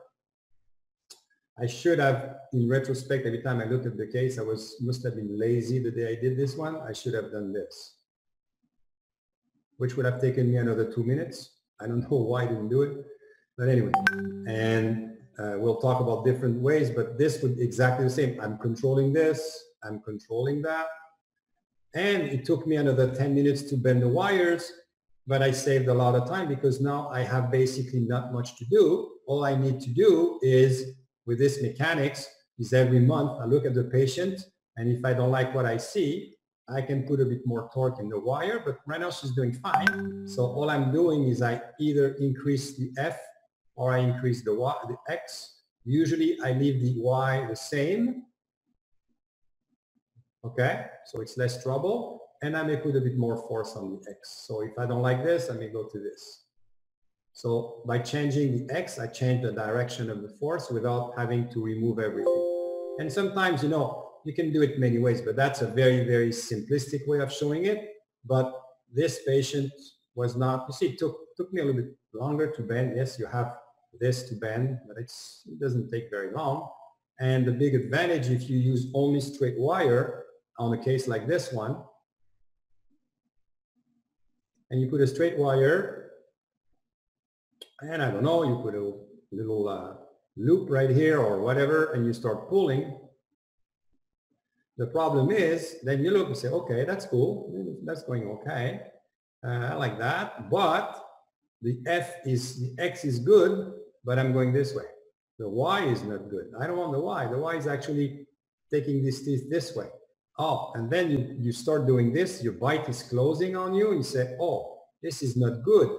I should have, in retrospect, every time I look at the case, I must have been lazy the day I did this one. I should have done this, which would have taken me another 2 minutes. I don't know why I didn't do it, but anyway. And we'll talk about different ways, but this would exactly the same. I'm controlling this, I'm controlling that. And it took me another 10 minutes to bend the wires, but I saved a lot of time because now I have basically not much to do. All I need to do is, with this mechanics, is every month I look at the patient, and if I don't like what I see, I can put a bit more torque in the wire, but right now she's doing fine. So all I'm doing is I either increase the F or I increase the Y, the X. Usually I leave the Y the same. Okay, so it's less trouble, and I may put a bit more force on the X. So if I don't like this, I may go to this. So by changing the X, I change the direction of the force without having to remove everything. And sometimes, you know, you can do it many ways, but that's a very, very simplistic way of showing it. But this patient was not, you see, it took me a little bit longer to bend. Yes, you have this to bend, but it doesn't take very long. And the big advantage, if you use only straight wire on a case like this one, and you put a straight wire, and I don't know, you put a little loop right here or whatever, and you start pulling. The problem is, then you look and say, okay, that's cool. That's going okay. I like that. But the X is good, but I'm going this way. The Y is not good. I don't want the Y. The Y is actually taking these teeth this way. Oh, and then you start doing this. Your bite is closing on you. And you say, oh, this is not good.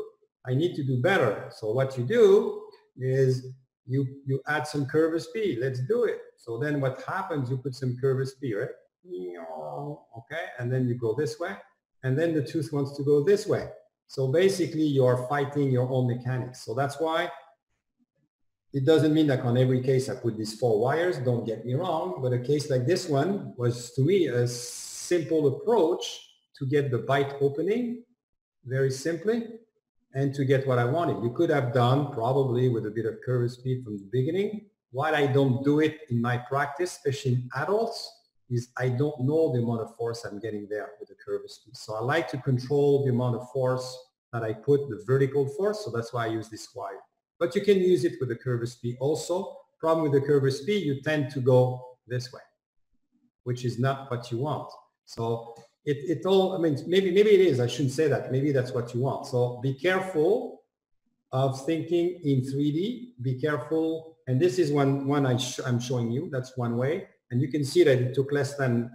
I need to do better. So what you do is you add some curve speed. Let's do it. So then what happens, you put some curve speed, right? Okay, and then you go this way, and then the tooth wants to go this way. So basically you are fighting your own mechanics. So that's why it doesn't mean that on every case I put these 4 wires, don't get me wrong, but a case like this one was to me a simple approach to get the bite opening very simply, and to get what I wanted. You could have done probably with a bit of curve speed from the beginning. Why I don't do it in my practice, especially in adults, is I don't know the amount of force I'm getting there with the curve speed. So I like to control the amount of force that I put, the vertical force, so that's why I use this wire. But you can use it with the curve speed also. Problem with the curve speed, you tend to go this way, which is not what you want. So it all, I mean, maybe it is, I shouldn't say that. Maybe that's what you want. So be careful of thinking in 3D. Be careful. And this is one I'm showing you. That's one way. And you can see that it took less than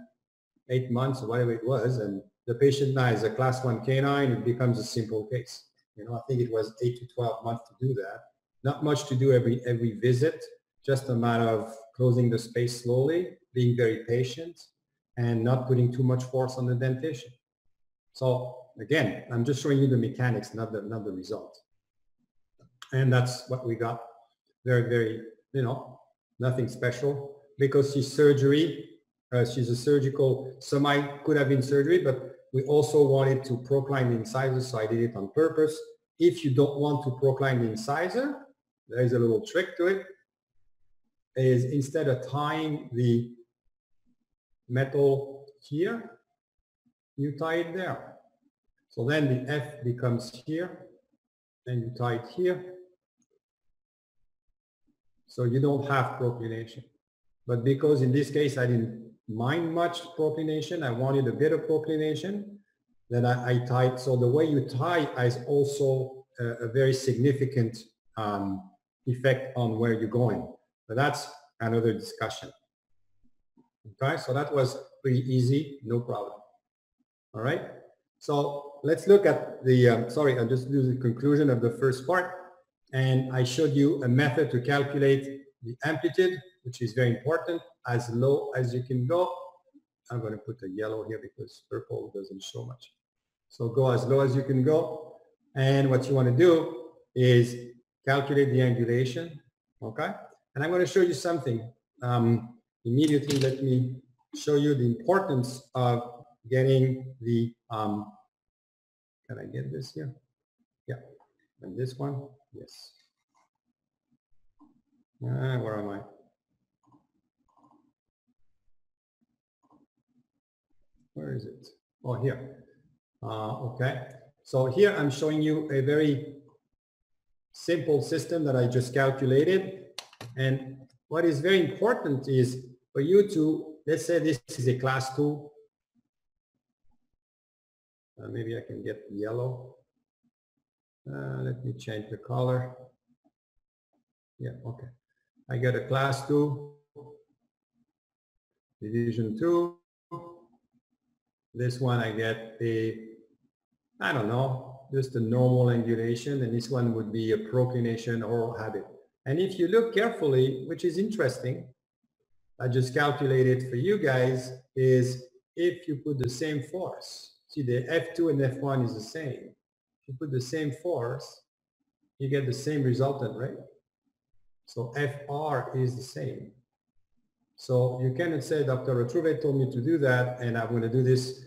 8 months or whatever it was. And the patient now is a class 1 canine. It becomes a simple case. You know, I think it was 8 to 12 months to do that. Not much to do every visit. Just a matter of closing the space slowly, being very patient, and not putting too much force on the dentation. So again, I'm just showing you the mechanics, not the result. And that's what we got. Very, very, you know, nothing special, because she's a surgical, could have been surgery, but we also wanted to procline the incisor, so I did it on purpose. If you don't want to procline the incisor, there is a little trick to it, is instead of tying the metal here, you tie it there. So then the F becomes here, and you tie it here. So you don't have proclination. But because in this case I didn't mind much proclination, I wanted a bit of proclination, then I tied. So the way you tie is also a very significant effect on where you're going. But that's another discussion. Okay, so that was pretty easy, no problem. All right, so let's look at the, sorry, I'll just do the conclusion of the first part. And I showed you a method to calculate the amplitude, which is very important, as low as you can go. I'm going to put the yellow here because purple doesn't show much. So go as low as you can go. And what you want to do is calculate the angulation, okay? And I'm going to show you something. Immediately, let me show you the importance of getting the, can I get this here? Yeah, and this one, yes. Where am I? Where is it? Oh, here. Okay, so here I'm showing you a very simple system that I just calculated. And what is very important is for you to, let's say this is a class 2. Maybe I can get yellow. Let me change the color. Yeah, okay. I got a class 2, division 2. This one I get a, I don't know, just a normal angulation, and this one would be a proclination or habit. And if you look carefully, which is interesting, I just calculated for you guys, is if you put the same force, see the F2 and F1 is the same. If you put the same force, you get the same resultant, right? So FR is the same. So you cannot say, Dr. Retrouvé told me to do that, and I'm going to do this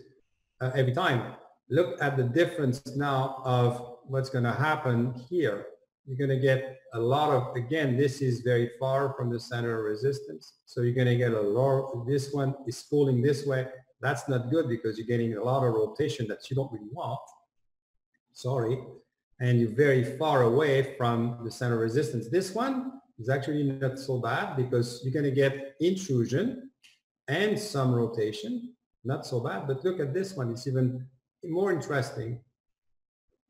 every time. Look at the difference now of what's going to happen here. You're going to get a lot of, again, this is very far from the center of resistance. So you're going to get a lot, this one is pulling this way. That's not good because you're getting a lot of rotation that you don't really want. Sorry. And you're very far away from the center of resistance. This one is actually not so bad because you're going to get intrusion and some rotation. Not so bad, but look at this one. It's even more interesting.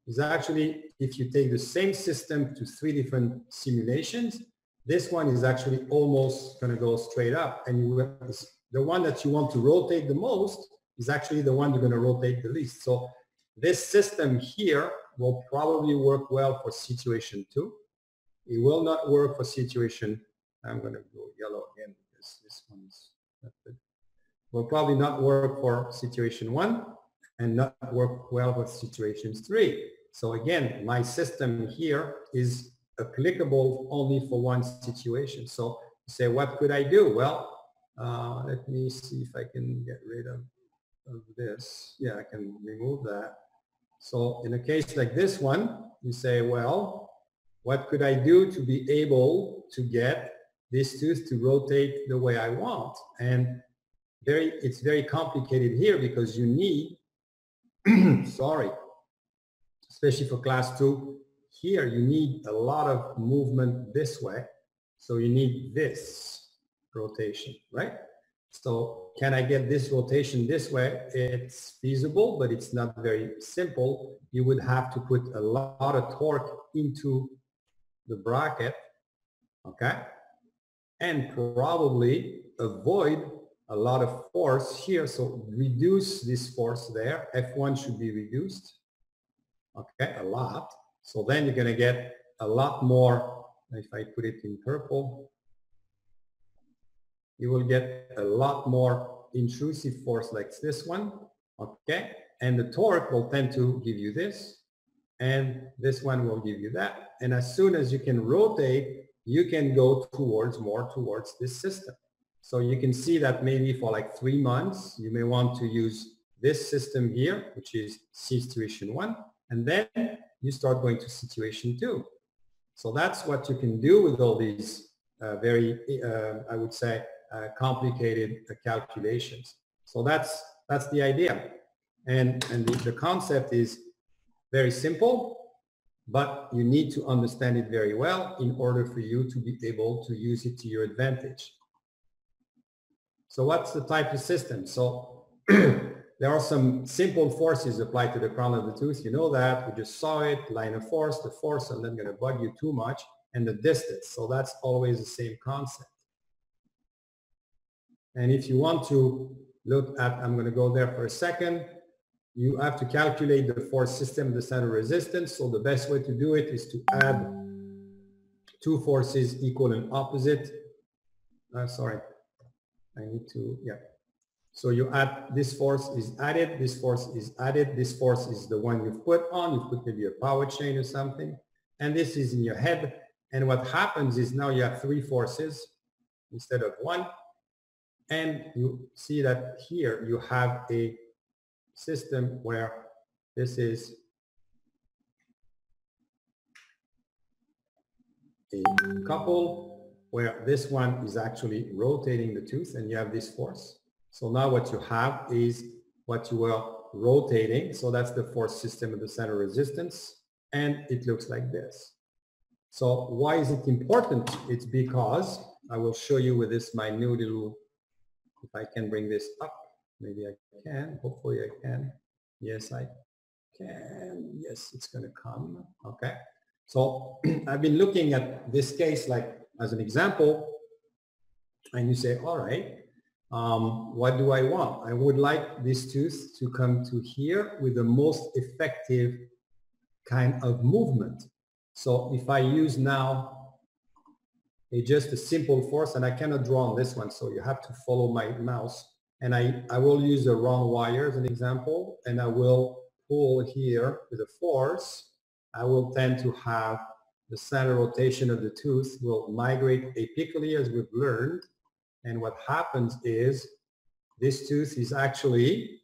Is actually, if you take the same system to 3 different simulations, this one is actually almost going to go straight up. And the one that you want to rotate the most is actually the one you're going to rotate the least. So this system here will probably work well for situation 2. It will not work for situation, I'm going to go yellow again because this one's not good. Will probably not work for situation 1 and not work well with situations 3. So again, my system here is applicable only for one situation. So you say, what could I do? Well, let me see if I can get rid of this. Yeah, I can remove that. So in a case like this one, you say, well, what could I do to be able to get this tooth to rotate the way I want? And it's very complicated here because you need, sorry, especially for class 2, here you need a lot of movement this way. So you need this rotation, right? So can I get this rotation this way? It's feasible, but it's not very simple. You would have to put a lot of torque into the bracket, okay? And probably avoid a lot of force here. So reduce this force there. F1 should be reduced. Okay, a lot. So then you're going to get a lot more. If I put it in purple, you will get a lot more intrusive force like this one. Okay, and the torque will tend to give you this, and this one will give you that. And as soon as you can rotate, you can go more towards this system. So you can see that maybe for like 3 months, you may want to use this system here, which is situation 1. And then you start going to situation 2. So that's what you can do with all these very, I would say, complicated calculations. So that's the idea. And the concept is very simple, but you need to understand it very well in order for you to be able to use it to your advantage. So what's the type of system? So there are some simple forces applied to the crown of the tooth. You know that. We just saw it. Line of force, the force, I'm not going to bug you too much, and the distance. So that's always the same concept. And if you want to look at, I'm going to go there for a second, you have to calculate the force system, the center resistance. So the best way to do it is to add 2 forces equal and opposite. Sorry, I need to, yeah. So you add, this force is added, this force is added, this force is the one you've put on, you've put maybe a power chain or something, and this is in your head. And what happens is now you have 3 forces instead of 1. And you see that here you have a system where this is a couple, where this one is actually rotating the tooth, and you have this force. So now what you have is what you were rotating. So that's the force system of the center resistance, and it looks like this. So why is it important? It's because I will show you with this my new little, if I can bring this up, maybe I can, hopefully I can. Yes, I can. Yes, it's going to come. Okay. So I've been looking at this case like as an example, and you say, all right, what do I want? I would like this tooth to come to here with the most effective kind of movement. So if I use now just a simple force, and I cannot draw on this one, so you have to follow my mouse, and I will use a round wire as an example, and I will pull here with a force. I will tend to have the center rotation of the tooth will migrate apically, as we've learned. And what happens is this tooth is actually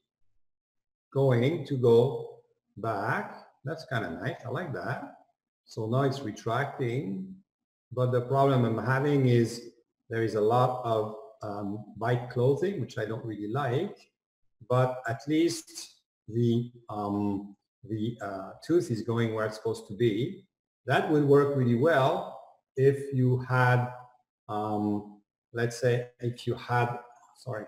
going to go back. That's kind of nice. I like that. So now it's retracting. But the problem I'm having is there is a lot of bite closing, which I don't really like. But at least the tooth is going where it's supposed to be. That would work really well if you had, let's say, if you had, sorry,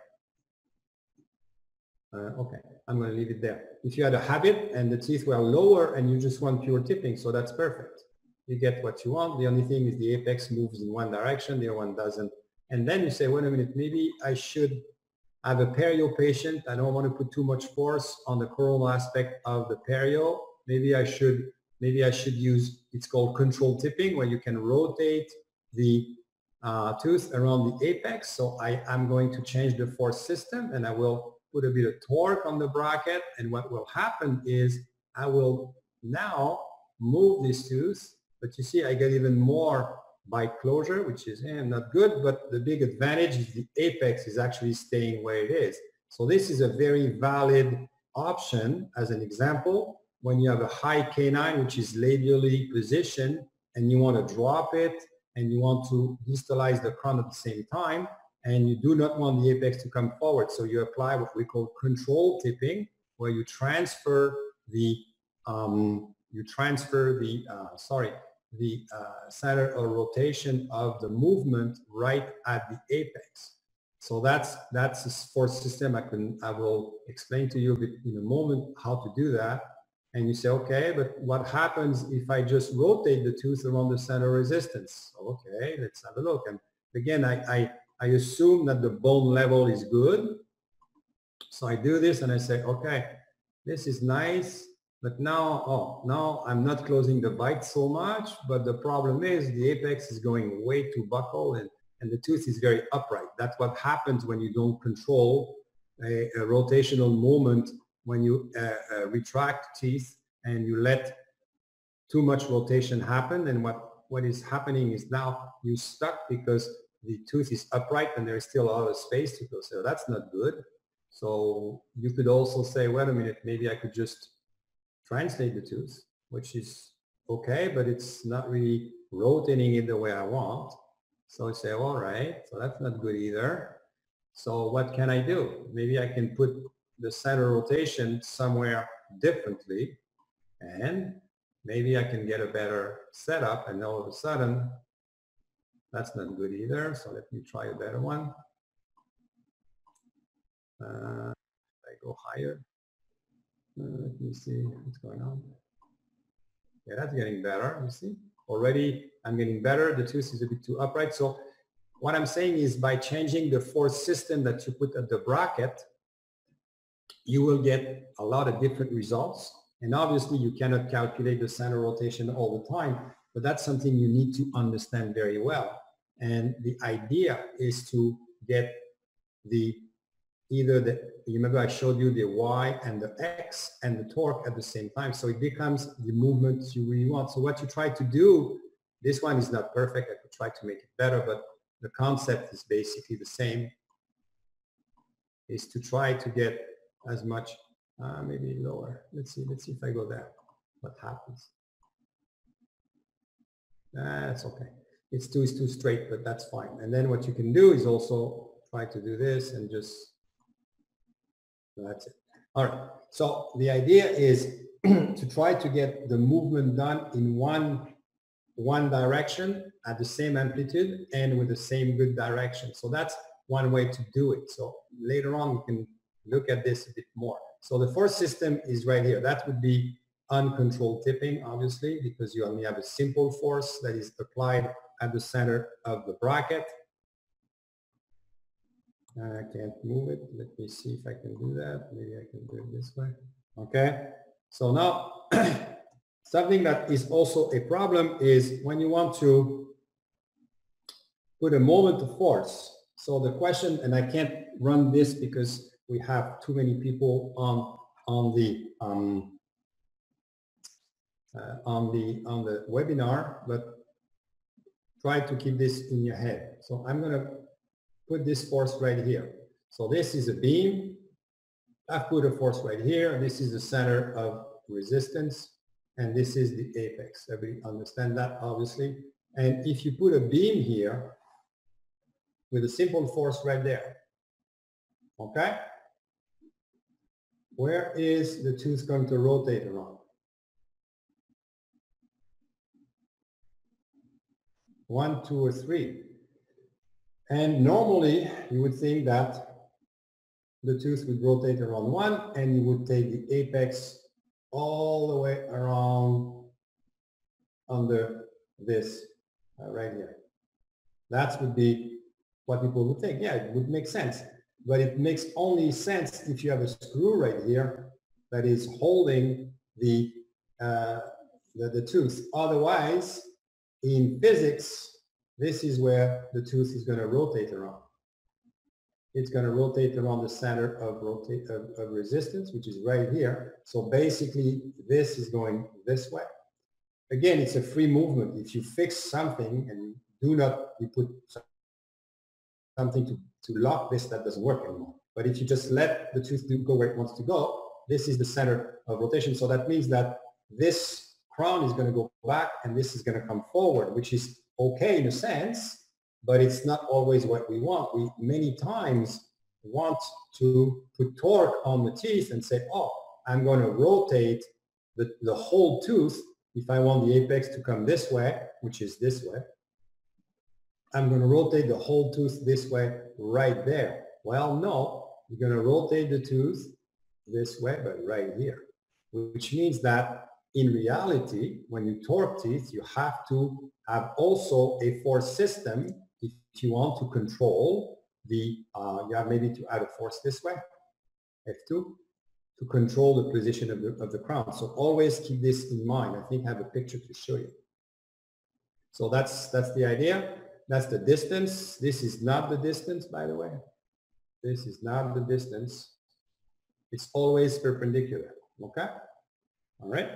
okay, I'm going to leave it there. If you had a habit and the teeth were lower and you just want pure tipping, so that's perfect. You get what you want. The only thing is the apex moves in one direction, the other one doesn't. And then you say, wait a minute, maybe I should have a perio patient. I don't want to put too much force on the coronal aspect of the perio. Maybe I should use, it's called controlled tipping, where you can rotate the tooth around the apex. So I'm going to change the force system, and I will put a bit of torque on the bracket. And what will happen is I will now move this tooth, but you see I get even more bite closure, which is not good, but the big advantage is the apex is actually staying where it is. So this is a very valid option as an example when you have a high canine, which is labially positioned, and you want to drop it, and you want to distalize the crown at the same time, and you do not want the apex to come forward. So you apply what we call controlled tipping, where you transfer the center or rotation of the movement right at the apex. So that's a force system. I will explain to you in a moment how to do that. And you say, okay, but what happens if I just rotate the tooth around the center resistance? Okay, let's have a look. And again, I assume that the bone level is good. So I do this and I say, okay, this is nice, but now, now I'm not closing the bite so much, but the problem is the apex is going way too buccal, and the tooth is very upright. That's what happens when you don't control a rotational moment, when you retract teeth and you let too much rotation happen. And what is happening is now you're stuck because the tooth is upright and there is still a lot of space to go. So that's not good. So you could also say, wait a minute, maybe I could just translate the tooth, which is okay, but it's not really rotating it the way I want. So I say, all right, so that's not good either. So what can I do? Maybe I can put the center rotation somewhere differently, and maybe I can get a better setup, and all of a sudden that's not good either. So let me try a better one. I go higher. Let me see what's going on. Yeah, that's getting better. You see, already I'm getting better. The tooth is a bit too upright. So what I'm saying is, by changing the force system that you put at the bracket, you will get a lot of different results. And obviously you cannot calculate the center rotation all the time, but that's something you need to understand very well. And the idea is to get the either you remember I showed you the Y and the X and the torque at the same time. So it becomes the movement you really want. So what you try to do, this one is not perfect. I could try to make it better, but the concept is basically the same, is to try to get as much, maybe lower. Let's see if I go there, what happens. That's okay. It's too straight, but that's fine. And then what you can do is also try to do this and just, that's it. All right. So the idea is to try to get the movement done in one direction at the same amplitude and with the same good direction. So that's one way to do it. So later on, we can look at this a bit more. So the force system is right here. That would be uncontrolled tipping, obviously, because you only have a simple force that is applied at the center of the bracket. I can't move it. Let me see if I can do that. Maybe I can do it this way. Okay. So now something that is also a problem is when you want to put a moment of force. So the question, and I can't run this because we have too many people on the webinar, but try to keep this in your head. So I'm going to put this force right here. So this is a beam. I've put a force right here. This is the center of resistance, and this is the apex. Everybody understand that, obviously. And if you put a beam here with a simple force right there, okay, where is the tooth going to rotate around? 1, 2, or 3. And normally you would think that the tooth would rotate around 1 and you would take the apex all the way around under this right here. That would be what people would think. Yeah, it would make sense. But it makes only sense if you have a screw right here that is holding the tooth. Otherwise, in physics, this is where the tooth is going to rotate around. It's going to rotate around the center of resistance, which is right here. So basically, this is going this way. Again, it's a free movement. If you fix something and you put something to lock this, that doesn't work anymore. But if you just let the tooth go where it wants to go, this is the center of rotation. So that means that this crown is going to go back and this is going to come forward, which is okay in a sense, but it's not always what we want. We many times want to put torque on the teeth and say, oh, I'm going to rotate the whole tooth. If I want the apex to come this way, which is this way, I'm going to rotate the whole tooth this way right there. Well, no, you're going to rotate the tooth this way, but right here, which means that in reality, when you torque teeth, you have to have also a force system if you want to control the, you have maybe to add a force this way, F2, to control the position of the crown. So always keep this in mind. I think I have a picture to show you. So that's the idea. That's the distance. This is not the distance, by the way. This is not the distance. It's always perpendicular, okay? All right.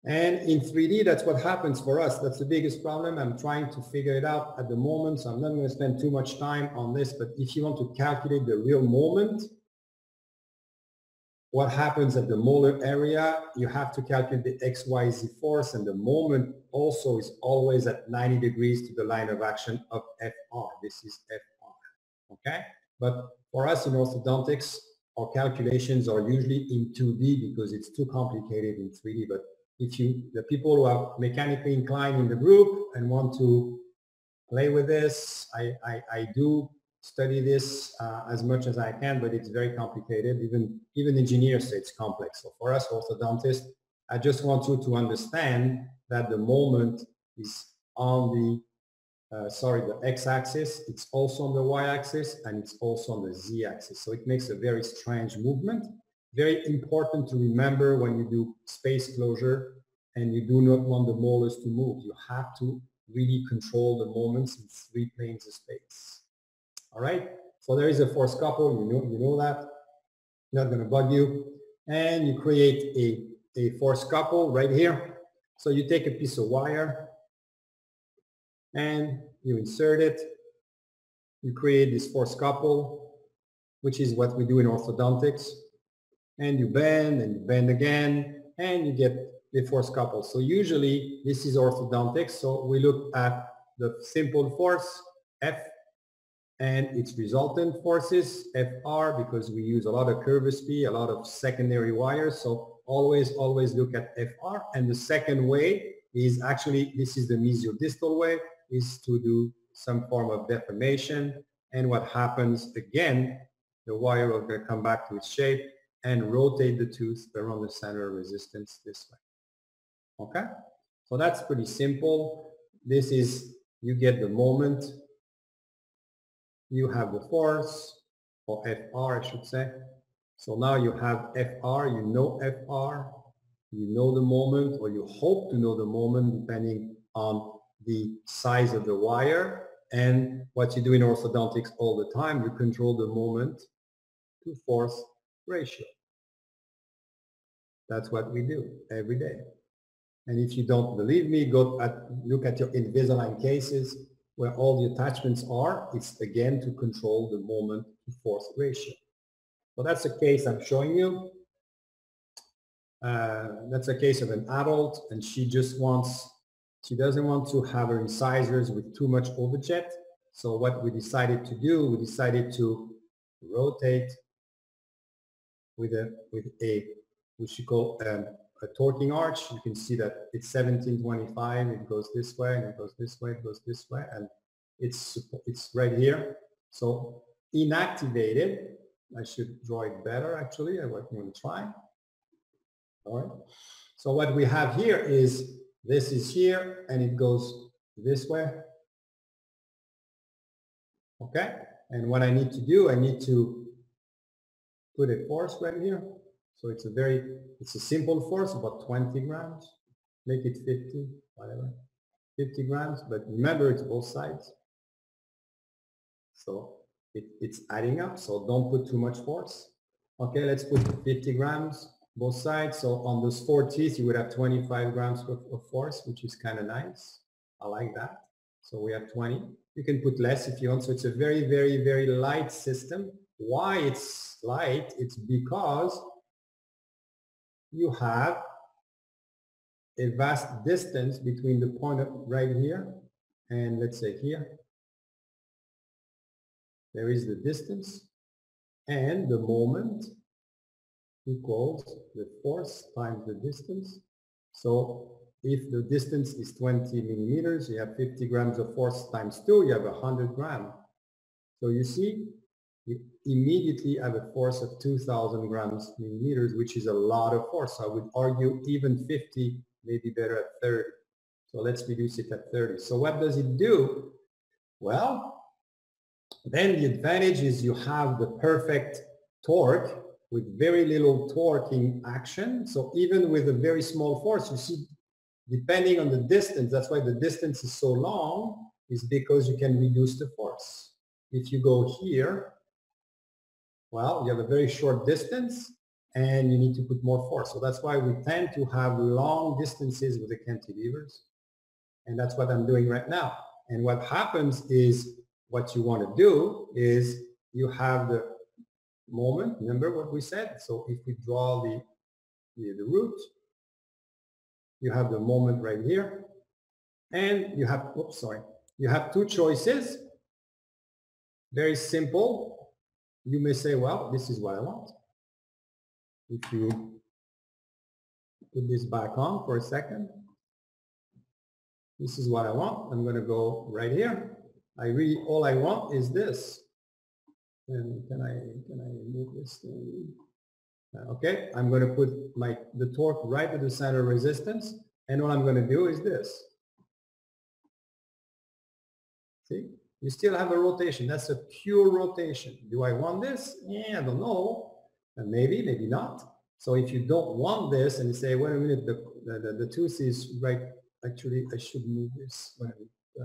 And in 3D, that's what happens for us. That's the biggest problem. I'm trying to figure it out at the moment, so I'm not going to spend too much time on this, but if you want to calculate the real moment, what happens at the molar area, you have to calculate the XYZ force, and the moment also is always at 90 degrees to the line of action of FR. This is FR, okay? But for us in orthodontics, our calculations are usually in 2D because it's too complicated in 3D. But if the people who are mechanically inclined in the group and want to play with this, I do study this as much as I can, but it's very complicated. Even engineers say it's complex. So for us orthodontists, I just want you to understand that the moment is on the the x-axis, it's also on the y-axis, and it's also on the z-axis. So it makes a very strange movement. Very important to remember when you do space closure and you do not want the molars to move. You have to really control the moments in 3 planes of space. All right, So there is a force couple, you know that, not going to bug you. And you create a force couple right here. So you take a piece of wire and you insert it. You create this force couple, which is what we do in orthodontics. And you bend again, and you get the force couple. So usually this is orthodontics. So we look at the simple force, F, and its resultant forces, FR, because we use a lot of curved P, a lot of secondary wires. So always look at FR. And the second way is actually, this is the mesiodistal way, is to do some form of deformation. And what happens again, the wire will come back to its shape and rotate the tooth around the center of resistance this way. Okay? So that's pretty simple. This is, you get the moment, you have the force, or FR I should say. So now you have FR, you know FR, you know the moment, or you hope to know the moment depending on the size of the wire. And what you do in orthodontics all the time, you control the moment to force ratio. That's what we do every day. And if you don't believe me, look at your Invisalign cases where all the attachments are. It's again to control the moment to force ratio. So that's a case I'm showing you. That's a case of an adult, and she doesn't want to have her incisors with too much overjet. So what we decided to do, we decided to rotate with which you call a torquing arch. You can see that it's 1725. It goes this way, and it goes this way, it goes this way, and it's right here. So inactivated. I should draw it better actually. I'm going to try. All right. So what we have here is this is here, and it goes this way. Okay. And what I need to do, I need to put a force right here. So it's a simple force, about 20 grams. Make it 50, whatever. 50 grams, but remember it's both sides. So it's adding up, so don't put too much force. Okay, let's put 50 grams, both sides. So on those 4 teeth, you would have 25 grams of force, which is kind of nice. I like that. So we have 20. You can put less if you want. So it's a very, very, very light system. Why it's light? It's because you have a vast distance between the point of right here and let's say here. There is the distance, and the moment equals the force times the distance. So if the distance is 20 millimeters, you have 50 grams of force times 2, you have 100 grams. So you see, you immediately have a force of 2,000 grams millimeters, which is a lot of force. I would argue even 50 may be better at 30. So let's reduce it at 30. So what does it do? Well, then the advantage is you have the perfect torque with very little torquing action. So even with a very small force, you see, depending on the distance, that's why the distance is so long, is because you can reduce the force. If you go here, well, you have a very short distance and you need to put more force. So that's why we tend to have long distances with the cantilevers. And that's what I'm doing right now. And what happens is, what you want to do is you have the moment, remember what we said? So if we draw the root, you have the moment right here, and you have, oops, sorry, you have 2 choices. Very simple. You may say, well, this is what I want. If you put this back on for a second, this is what I want. I'm going to go right here. All I want is this. And can I move this thing? Okay, I'm going to put the torque right at the center of resistance, and all I'm going to do is this. See, you still have a rotation. That's a pure rotation. Do I want this? Yeah, I don't know. And maybe not. So if you don't want this, and you say, wait a minute, the tooth is right. Actually, I should move this.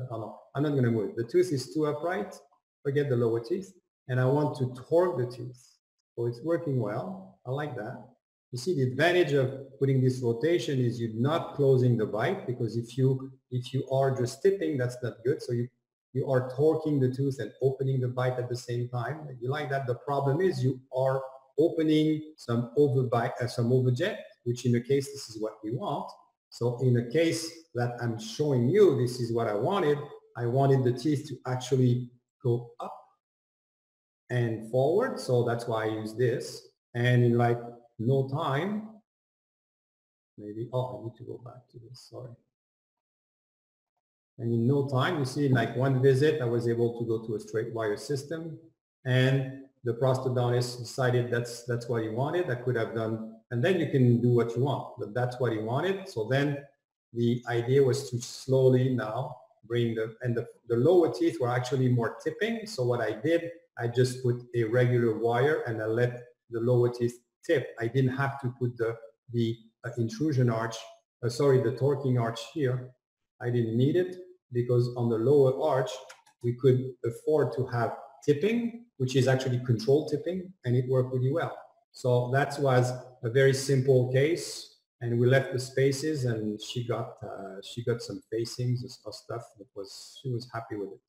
Oh no, I'm not going to move it. The tooth is too upright. Forget the lower teeth. and I want to torque the tooth. So it's working well. I like that. You see, the advantage of putting this rotation is you're not closing the bite, because if you are just tipping, that's not good. So you are torquing the tooth and opening the bite at the same time. You like that. The problem is you are opening some overjet, which in the case, this is what we want. So in the case that I'm showing you, this is what I wanted. I wanted the teeth to actually go up and forward. So that's why I use this. And in like no time, maybe, oh, I need to go back to this, sorry. And in no time, you see, in like one visit, I was able to go to a straight wire system, and the prosthodontist decided that's what he wanted. I could have done, and then you can do what you want, but that's what he wanted. So then the idea was to slowly now bring the lower teeth were actually more tipping. So what I did, I just put a regular wire and I let the lower teeth tip. I didn't have to put the intrusion arch, the torquing arch here. I didn't need it, because on the lower arch, we could afford to have tipping, which is actually controlled tipping, and it worked really well. So that was a very simple case, and we left the spaces, and she got some facings or stuff that she was happy with it.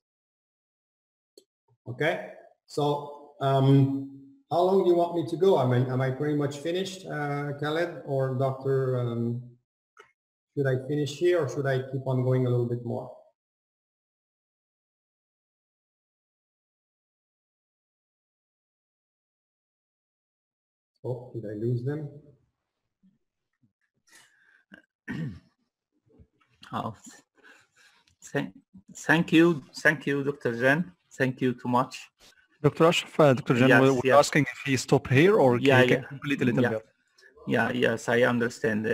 Okay, so how long do you want me to go? Am I pretty much finished, Khaled or Dr. Should I finish here, or should I keep on going a little bit more? Oh, did I lose them? Oh, thank you, Dr. Jan. Thank you too much. Dr. Ashraf, Dr. Jan was asking if he stopped here, or can you complete a little bit? Yes, I understand.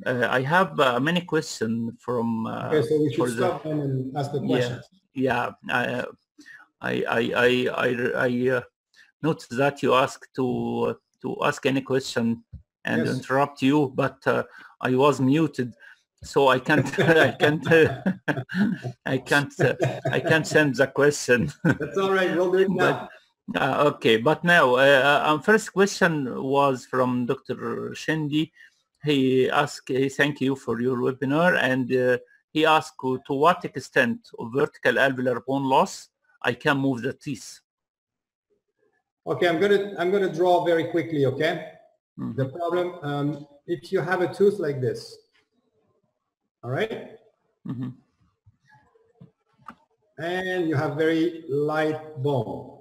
I have many questions from. Okay, so we should stop and ask the questions. I noticed that you asked to ask any question and interrupt you, but I was muted, so I can't I can't send the question. That's all right. We'll do it now. Okay, but now first question was from Dr. Shendi. He thank you for your webinar, and he asked to what extent of vertical alveolar bone loss I can move the teeth. Okay, I'm gonna draw very quickly. Okay, the problem if you have a tooth like this, all right, and you have very light bone.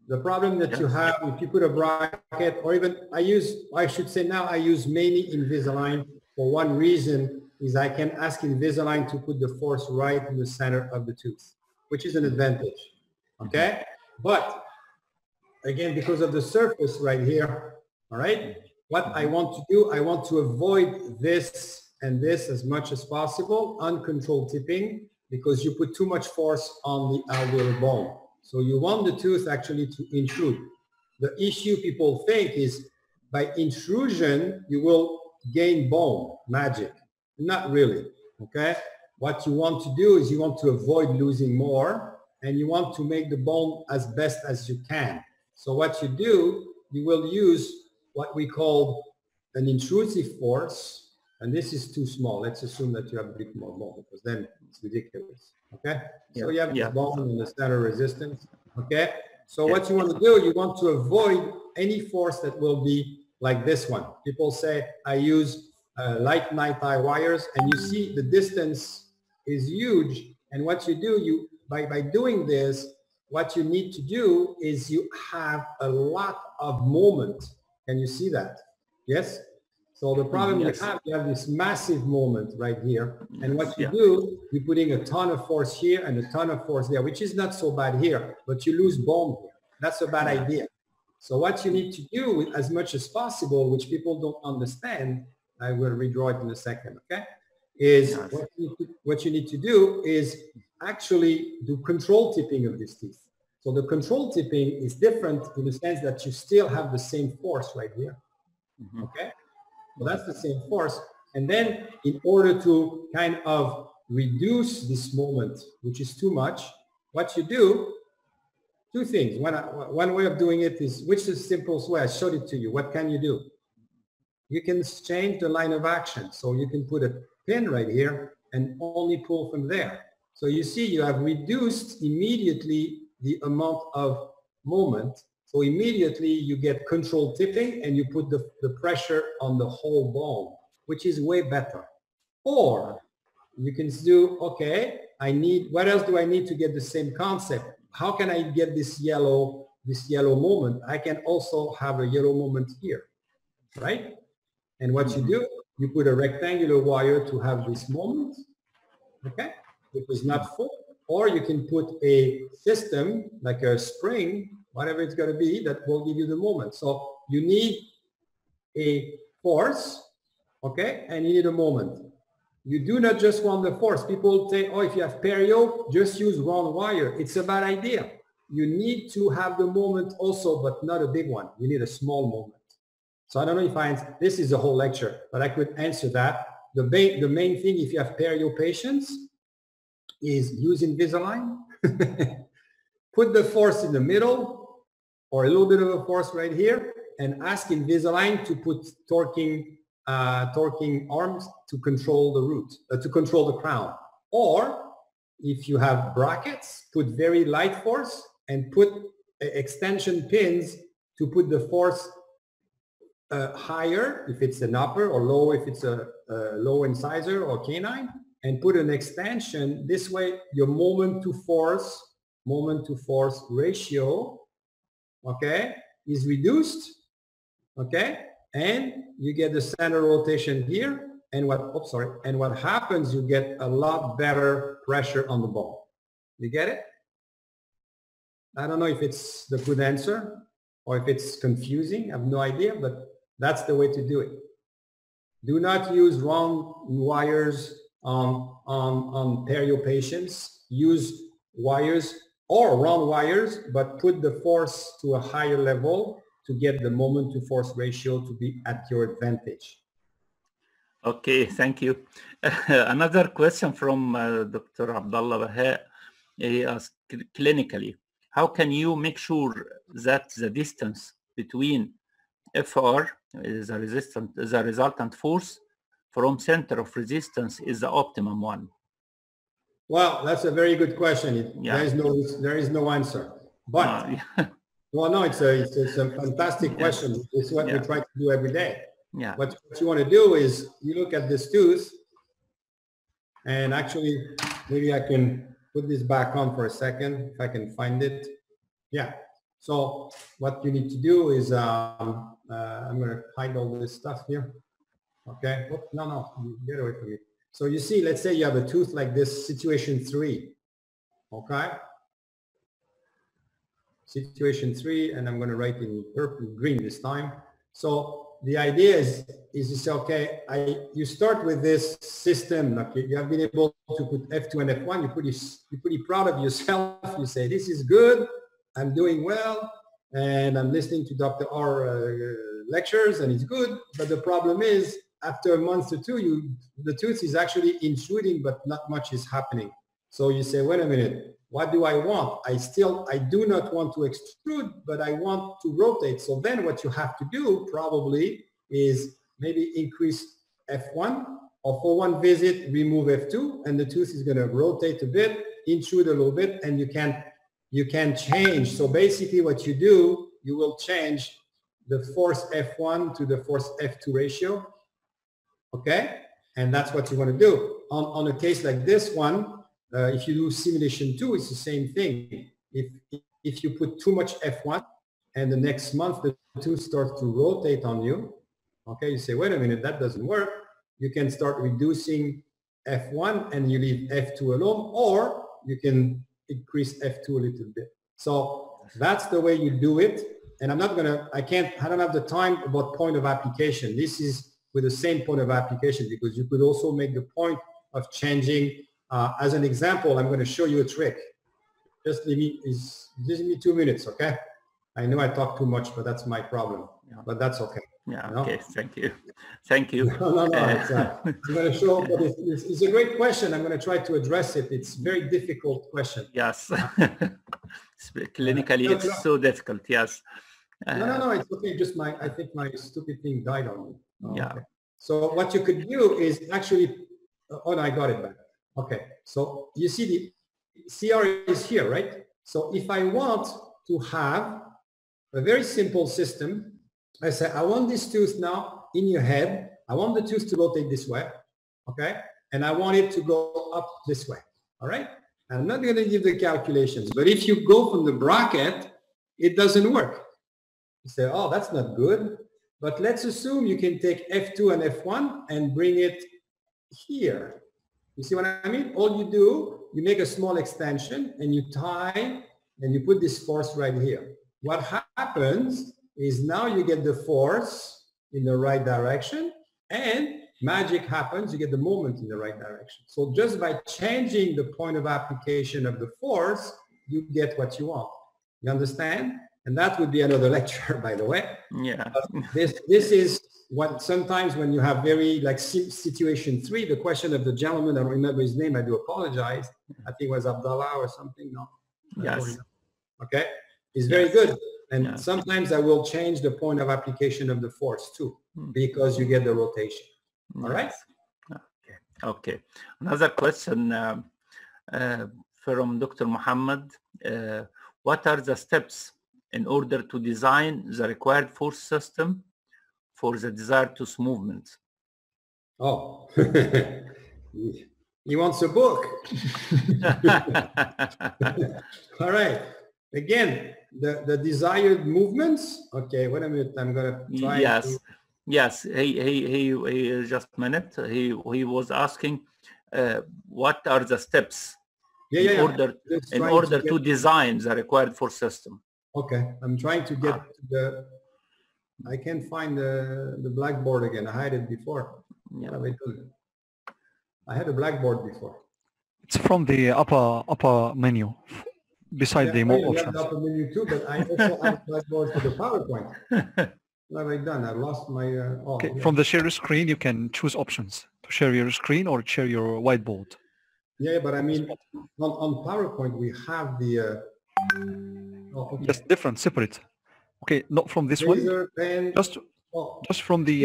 The problem that you have, if you put a bracket, or even I use mainly Invisalign for one reason, is I can ask Invisalign to put the force right in the center of the tooth, which is an advantage, okay? But again, because of the surface right here, all right, what I want to do, I want to avoid this and this as much as possible, uncontrolled tipping, because you put too much force on the alveolar bone. So you want the tooth actually to intrude. The issue people think is by intrusion, you will gain bone, magic. Not really, okay? What you want to do is you want to avoid losing more, and you want to make the bone as best as you can. So what you do, you will use what we call an intrusive force, and this is too small. Let's assume that you have a bit more bone, because then it's ridiculous. Okay, so you have this bone in the center resistance. Okay, so what you want to do, you want to avoid any force that will be like this one. People say I use light night eye wires, and you see the distance is huge. And what you do, by doing this, what you need to do is you have a lot of moment. Can you see that? Yes. So the problem you have this massive moment right here. And what you do, you're putting a ton of force here and a ton of force there, which is not so bad here, but you lose bone here. That's a bad idea. So what you need to do as much as possible, which people don't understand, I will redraw it in a second, okay, is what you need to do is actually do control tipping of these teeth. So the control tipping is different in the sense that you still have the same force right here, okay? Well, that's the same force. And then in order to kind of reduce this moment, which is too much, what you do two things. One way of doing it is, which is the simplest way? I showed it to you. What can you do? You can change the line of action. So you can put a pin right here and only pull from there. So you see, you have reduced immediately the amount of moment. So immediately you get controlled tipping and you put the pressure on the whole bone, which is way better. Or you can do, okay, what else do I need to get the same concept? How can I get this yellow moment? I can also have a yellow moment here, right? And what you do, you put a rectangular wire to have this moment, okay? Which is not full. Or you can put a system like a spring, whatever it's going to be, that will give you the moment. So you need a force, okay, and you need a moment. You do not just want the force. People say, oh, if you have perio, just use round wire. It's a bad idea. You need to have the moment also, but not a big one. You need a small moment. So I don't know if this is a whole lecture, but I could answer that. The main thing, if you have perio patients, is use Invisalign. Put the force in the middle, or a little bit of a force right here, and ask Invisalign to put torquing arms to control the root, to control the crown. Or if you have brackets, put very light force and put extension pins to put the force higher if it's an upper, or low if it's a low incisor or canine, and put an extension. This way your moment to force ratio, okay, is reduced, okay, and you get the center rotation here, and what happens, you get a lot better pressure on the bone. You get it? I don't know if it's the good answer or if it's confusing. I have no idea, but that's the way to do it. Do not use round wires on perio patients. Use wires or round wires, but put the force to a higher level to get the moment to force ratio to be at your advantage. Okay, thank you. Another question from Dr. Abdullah Baha. He asked, clinically, how can you make sure that the distance between FR, the resultant force, from center of resistance is the optimum one? Well, that's a very good question. There is no answer. But well, no, it's a fantastic question. It's what we try to do every day. Yeah. What you want to do is you look at this tooth, and actually maybe I can put this back on for a second if I can find it. Yeah. So what you need to do is I'm going to hide all this stuff here. Okay. Oh, no, get away from me. So you see, let's say you have a tooth like this, situation 3. Okay. Situation 3, and I'm going to write in purple, green this time. So the idea is you say, okay, you start with this system. Okay, you have been able to put F2 and F1. You're pretty proud of yourself. You say, this is good. I'm doing well, and I'm listening to Dr. R lectures, and it's good. But the problem is, after a month or two, the tooth is actually intruding, but not much is happening. So you say, wait a minute, what do I want? I do not want to extrude, but I want to rotate. So then what you have to do probably is maybe increase F1, or for one visit, remove F2, and the tooth is going to rotate a bit, intrude a little bit, and you can change. So basically what you do, you will change the force F1 to the force F2 ratio. Okay? And that's what you want to do. On a case like this one, if you do simulation 2, it's the same thing. If you put too much F1 and the next month the tooth starts to rotate on you, okay, you say, wait a minute, that doesn't work. You can start reducing F1 and you leave F2 alone, or you can increase F2 a little bit. So that's the way you do it. And I don't have the time about point of application. This is with the same point of application, because you could also make the point of changing. As an example, I'm going to show you a trick. Just give me 2 minutes, okay? I know I talk too much, but that's my problem. Yeah. But that's okay. Yeah. No? Okay. Thank you. Thank you. No. I'm going to show, but it's a great question. I'm going to try to address it. It's a very difficult question. Yes. Clinically, it's so difficult. Yes. No. It's okay. Just I think my stupid thing died on me. Yeah. Okay. So what you could do is actually, oh no, I got it back. Okay. So you see the CR is here, right? So if I want to have a very simple system, I say, I want this tooth now in your head. I want the tooth to rotate this way. Okay. And I want it to go up this way. All right. And I'm not going to give the calculations, but if you go from the bracket, it doesn't work. You say, oh, that's not good. But let's assume you can take F2 and F1 and bring it here. You see what I mean? All you do, you make a small extension and you tie and you put this force right here. What happens is now you get the force in the right direction and magic happens, you get the moment in the right direction. So just by changing the point of application of the force, you get what you want. You understand? And that would be another lecture, by the way. Yeah. This is what sometimes when you have very like situation 3, the question of the gentleman, I don't remember his name, I do apologize. I think it was Abdullah or something. No. Yes. Okay. It's very good. And sometimes I will change the point of application of the force too, because you get the rotation. All right. Okay. Another question from Dr. Muhammad. What are the steps in order to design the required force system for the desired tooth movement? Oh, he wants a book. All right. Again, the desired movements. Okay, wait a minute. I'm gonna try. Yes, yes. He just a minute. He was asking, what are the steps in order to design the required force system? Okay, I'm trying to get the. I can't find the blackboard again. I had it before. Yeah. I had a blackboard before. It's from the upper menu, beside the more options. The upper menu too, but I also have blackboard for the PowerPoint. What have I done? I lost my. Okay. Yeah. From the share screen, you can choose options to share your screen or share your whiteboard. Yeah, but I mean, on PowerPoint we have the. Okay. Just different, separate. Okay, not from this one. Just from the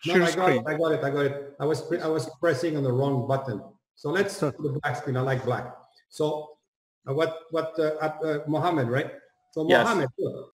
share screen. I got it. I was pressing on the wrong button. So let's do the black screen. I like black. So what Mohammed, right? So Mohammed, look,